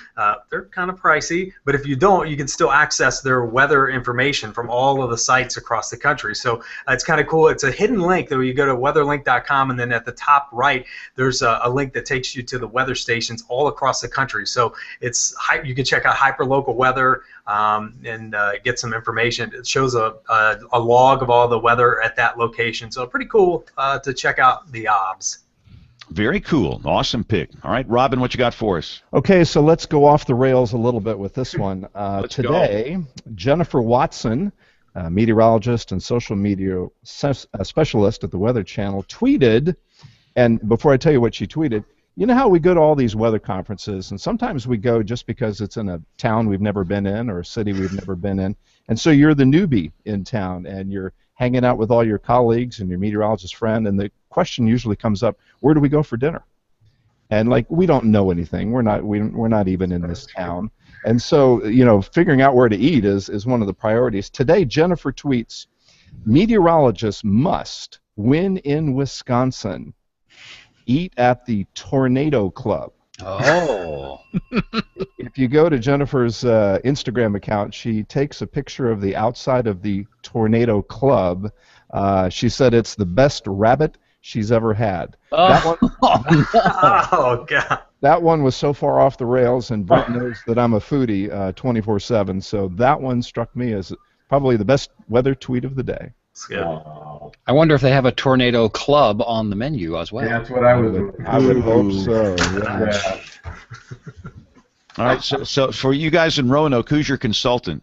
they're kind of pricey. But if you don't, you can still access their weather information from all of the sites across the country. So it's kind of cool. It's a hidden link that you go to weatherlink.com, and then at the top right, there's a link that takes you to the weather stations all across the country. So you can check out hyperlocal weather and get some information. It shows a log of all the weather at that location. So pretty cool to check out the OBS. Very cool. Awesome pick. All right, Robin, what you got for us? Okay, so let's go off the rails a little bit with this one. Today, Jennifer Watson, meteorologist and social media specialist at the Weather Channel, tweeted, and before I tell you what she tweeted, you know how we go to all these weather conferences, and sometimes we go just because it's in a town we've never been in or a city we've never been in, and so you're the newbie in town, and you're hanging out with all your colleagues and your meteorologist friend, and the question usually comes up, where do we go for dinner? And like, we don't know anything. We're not even in this town, and so figuring out where to eat is one of the priorities. Today, Jennifer tweets, meteorologists must, when in Wisconsin, eat at the Tornado Club. Oh. If you go to Jennifer's Instagram account, she takes a picture of the outside of the Tornado Club. She said it's the best rabbit she's ever had. Oh, God. That one was so far off the rails, and Brent knows that I'm a foodie 24/7, so that one struck me as probably the best weather tweet of the day. I wonder if they have a Tornado Club on the menu as well. Yeah, that's what I would hope so. Yeah. All right, so for you guys in Roanoke, who's your consultant?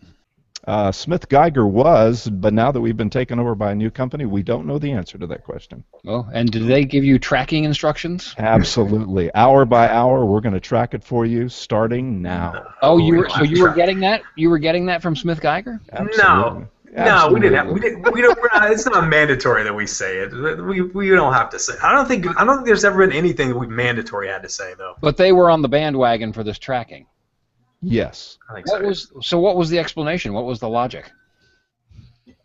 Smith Geiger was, but now that we've been taken over by a new company, we don't know the answer to that question. Oh, and did they give you tracking instructions? Absolutely. Hour by hour, we're going to track it for you starting now. Oh, you were getting that? You were getting that from Smith Geiger? Absolutely. No, we didn't have. We don't. It's not mandatory that we say it. We don't have to say. I don't think there's ever been anything that we mandatory had to say though. But they were on the bandwagon for this tracking. Yes. I think so what was the explanation? What was the logic?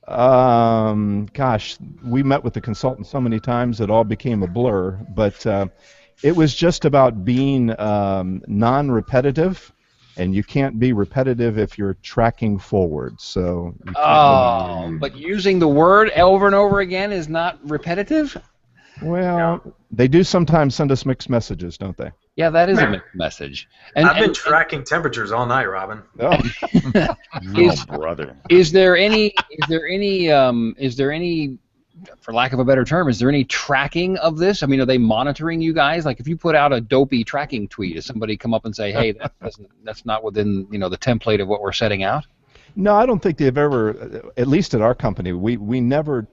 Gosh, we met with the consultant so many times it all became a blur. But it was just about being non-repetitive. And you can't be repetitive if you're tracking forward. So. But using the word over and over again is not repetitive? Well, they do sometimes send us mixed messages, don't they? Yeah, that is a mixed message. I've been tracking temperatures all night, Robin. Oh, brother. Is there any, for lack of a better term, is there any tracking of this? I mean, are they monitoring you guys? Like, if you put out a dopey tracking tweet, does somebody come up and say, "Hey, that's not within the template of what we're setting out"? No, I don't think they've ever, at least at our company, we never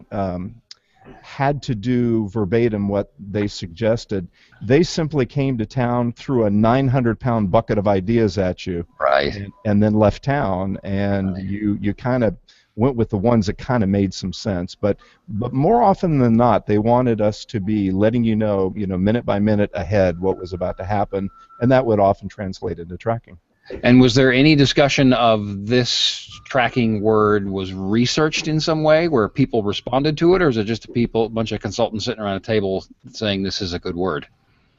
had to do verbatim what they suggested. They simply came to town, threw a 900-pound bucket of ideas at you, right, and then left town, and you kind of went with the ones that kind of made some sense. But more often than not, they wanted us to be letting you know, minute by minute ahead what was about to happen, and that would often translate into tracking. And was there any discussion of this tracking word was researched in some way where people responded to it, or is it just a bunch of consultants sitting around a table saying this is a good word?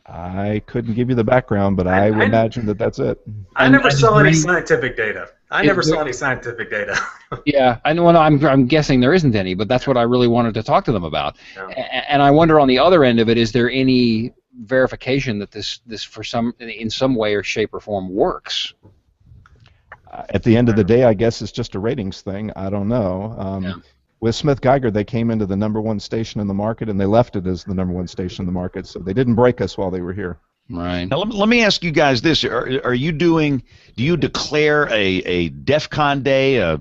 I couldn't give you the background, but I would imagine that that's it. I never saw any scientific data. Yeah, I know. I'm guessing there isn't any, but that's what I really wanted to talk to them about. Yeah. And I wonder, on the other end of it, is there any verification that this in some way or shape or form works? At the end of the day, I guess it's just a ratings thing. I don't know. With Smith Geiger, they came into the #1 station in the market, and they left it as the #1 station in the market. So they didn't break us while they were here. Right. Now, let me ask you guys this: Are you do you declare a DEFCON day, a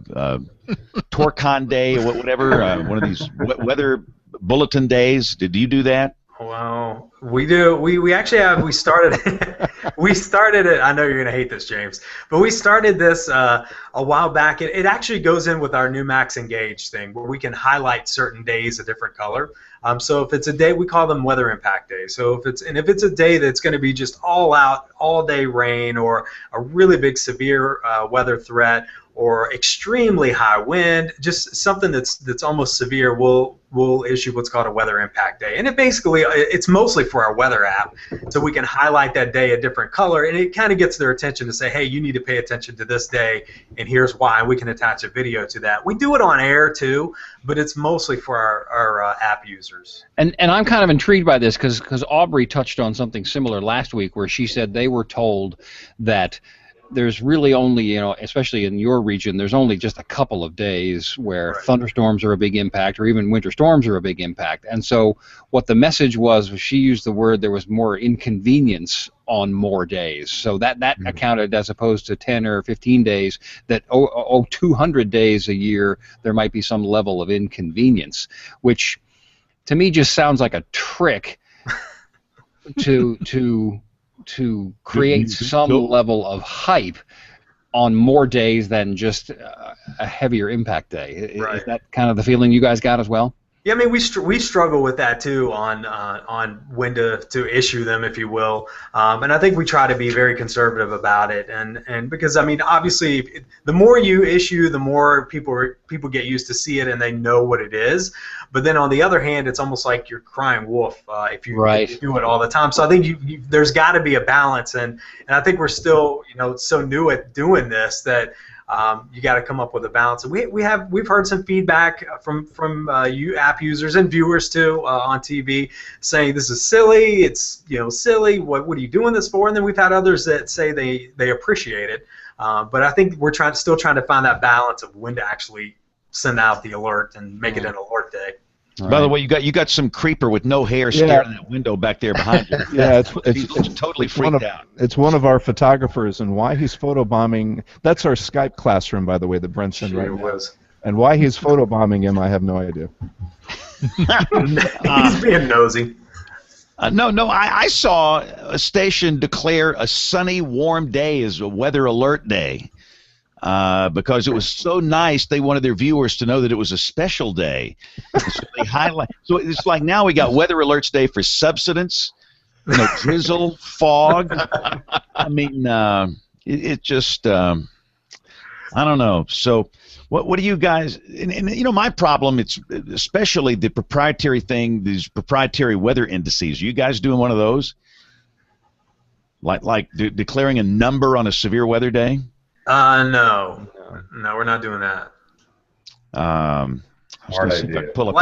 TORCON day, or whatever, one of these weather bulletin days? Did you do that? Well, we do. We actually have. We started. We started it. I know you're gonna hate this, James, but we started this a while back. It actually goes in with our new Max Engage thing, where we can highlight certain days a different color. So if it's a day, we call them weather impact days. So if it's a day that's going to be just all out, all day rain, or a really big severe weather threat, or extremely high wind, just something that's almost severe, we'll issue what's called a weather impact day. And it's mostly for our weather app, so we can highlight that day a different color, and it kind of gets their attention to say, hey, you need to pay attention to this day, and here's why. We can attach a video to that. We do it on air too, but it's mostly for our app users. And I'm kind of intrigued by this because Aubrey touched on something similar last week, where she said they were told that there's really only, especially in your region, there's only just a couple of days where thunderstorms are a big impact, or even winter storms are a big impact. And so what the message was she used the word, there was more inconvenience on more days. So that accounted, as opposed to 10 or 15 days, that 200 days a year there might be some level of inconvenience, which to me just sounds like a trick to create some level of hype on more days than just a heavier impact day. Is that kind of the feeling you guys got as well? Yeah, I mean, we struggle with that too on when to issue them, if you will, and I think we try to be very conservative about it, and because I mean, obviously, the more you issue, the more people get used to see it and they know what it is. But then on the other hand, it's almost like you're crying wolf if you do it all the time. So I think there's got to be a balance, and I think we're still so new at doing this that. You got to come up with a balance. And we've heard some feedback from you app users and viewers too on TV saying this is silly. It's silly. What are you doing this for? And then we've had others that say they appreciate it. But I think we're still trying to find that balance of when to actually send out the alert and make it an alert day. Right. By the way, you got some creeper with no hair staring in that window back there behind you. Yeah, it's totally freaked out. It's one of our photographers, and why he's photobombing. That's our Skype classroom, by the way, that Brent's in right now. And why he's photobombing him, I have no idea. He's being nosy. No, I saw a station declare a sunny, warm day as a weather alert day. Because it was so nice, they wanted their viewers to know that it was a special day. So they highlight. So it's like now we got weather alerts day for subsidence, drizzle, fog. I mean, it just I don't know. So what do you guys? And my problem, it's especially the proprietary thing, these proprietary weather indices. Are you guys doing one of those? Like declaring a number on a severe weather day? No, we're not doing that. Hard idea. Pull up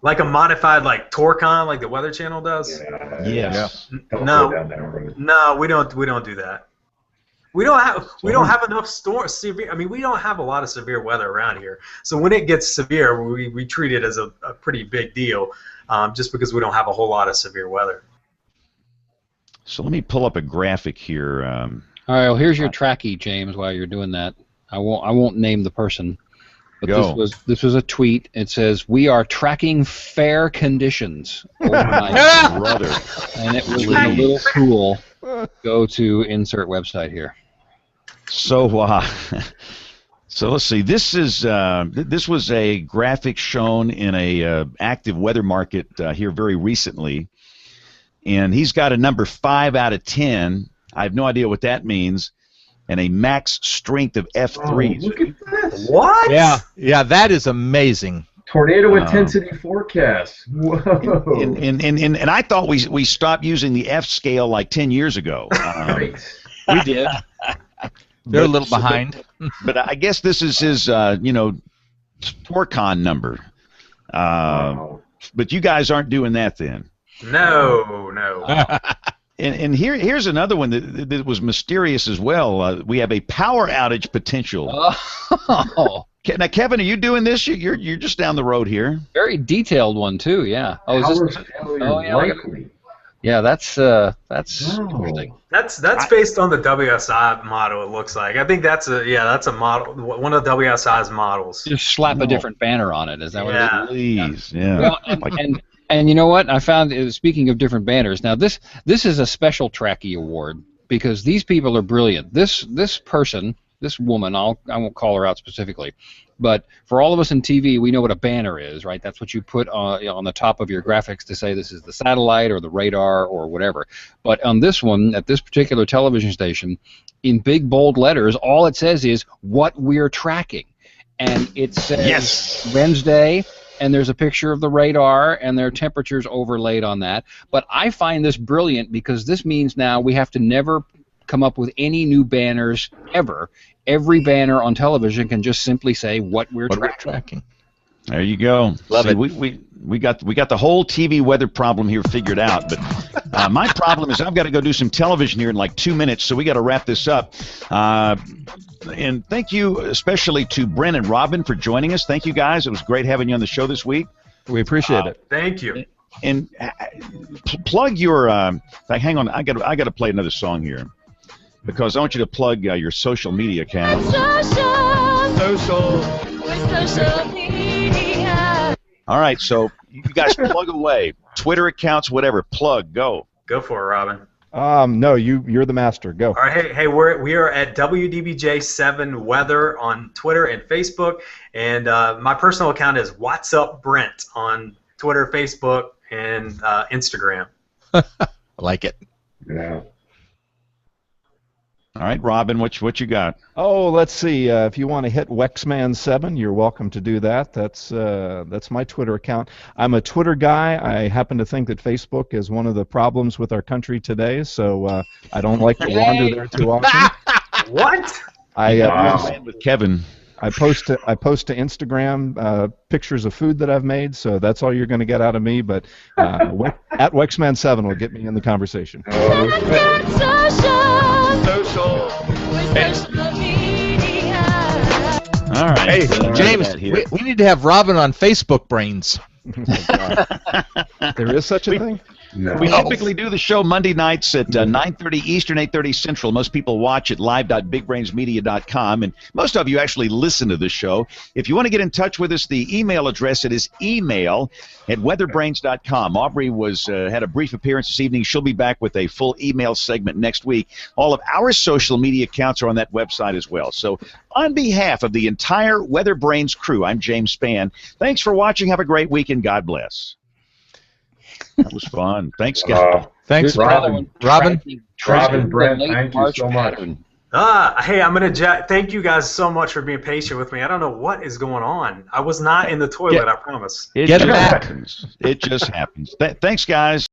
Like a modified like Torcon, like the Weather Channel does. Yes. No, we don't do that. We don't have enough severe. I mean, we don't have a lot of severe weather around here. So when it gets severe, we treat it as a pretty big deal, just because we don't have a whole lot of severe weather. So let me pull up a graphic here. All right. Well, here's your trackie, James. While you're doing that, I won't name the person. But this was a tweet. It says, "We are tracking fair conditions overnight." Brother. And it was a little cool. Go to insert website here. So so let's see. This was a graphic shown in a active weather market here very recently, and he's got a number 5 out of 10. I have no idea what that means. And a max strength of F3. Oh, look at this. What? Yeah, that is amazing. Tornado intensity forecast. Whoa. And I thought we stopped using the F scale like 10 years ago. We did. They're a little behind. But I guess this is his, Torcon number. But you guys aren't doing that then. No. And here's another one that was mysterious as well. We have a power outage potential. Oh. Now, Kevin, are you doing this? You're just down the road here. Very detailed one too. Yeah. Oh, is this? Oh, yeah. Likely. Yeah, that's interesting. That's based on the WSI model. It looks like. I think that's a model. One of WSI's models. Just slap a different banner on it. Is that what it is? Please, yeah. Well, and you know what? I found, speaking of different banners, now this is a special Trackie award because these people are brilliant. This person, this woman, I won't call her out specifically, but for all of us in TV, we know what a banner is, right? That's what you put on the top of your graphics to say this is the satellite or the radar or whatever. But on this one, at this particular television station, in big bold letters, all it says is what we're tracking. And it says Wednesday, and there's a picture of the radar, and there are temperatures overlaid on that. But I find this brilliant because this means now we have to never come up with any new banners ever. Every banner on television can just simply say what we're tracking. There you go. Love it. We got the whole TV weather problem here figured out. But my problem is I've got to go do some television here in like 2 minutes, so we got to wrap this up. And thank you especially to Brent and Robin for joining us. Thank you guys. It was great having you on the show this week. We appreciate it. Thank you. And plug your. Hang on, I got to play another song here because I want you to plug your social media account. Social media. All right, so you guys plug away. Twitter accounts, whatever. Plug. Go. Go for it, Robin. No, you're the master. Go. All right, hey, we are at WDBJ7 Weather on Twitter and Facebook, and my personal account is What's Up Brent on Twitter, Facebook, and Instagram. I like it. Yeah. All right, Robin, what you got? Oh, let's see. If you want to hit Wexman7, you're welcome to do that. That's my Twitter account. I'm a Twitter guy. I happen to think that Facebook is one of the problems with our country today, so I don't like to wander there too often. What? I with Kevin. I post to Instagram pictures of food that I've made, so that's all you're going to get out of me. But at Wexman7 will get me in the conversation. All right. Hey, James, we need to have Robin on Facebook Brains. There is such a thing? No. We typically do the show Monday nights at 9:30 Eastern, 8:30 Central. Most people watch at live.bigbrainsmedia.com, and most of you actually listen to this show. If you want to get in touch with us, the email address, it is email@weatherbrains.com. Aubrey had a brief appearance this evening. She'll be back with a full email segment next week. All of our social media accounts are on that website as well. So on behalf of the entire Weather Brains crew, I'm James Spann. Thanks for watching. Have a great week, and God bless. That was fun. Thanks, guys. Thanks, Robin. Robin, Brent, thank you so much. Hey, I'm gonna thank you guys so much for being patient with me. I don't know what is going on. I was not in the toilet, I promise. It just happens. It just happens. Thanks, guys.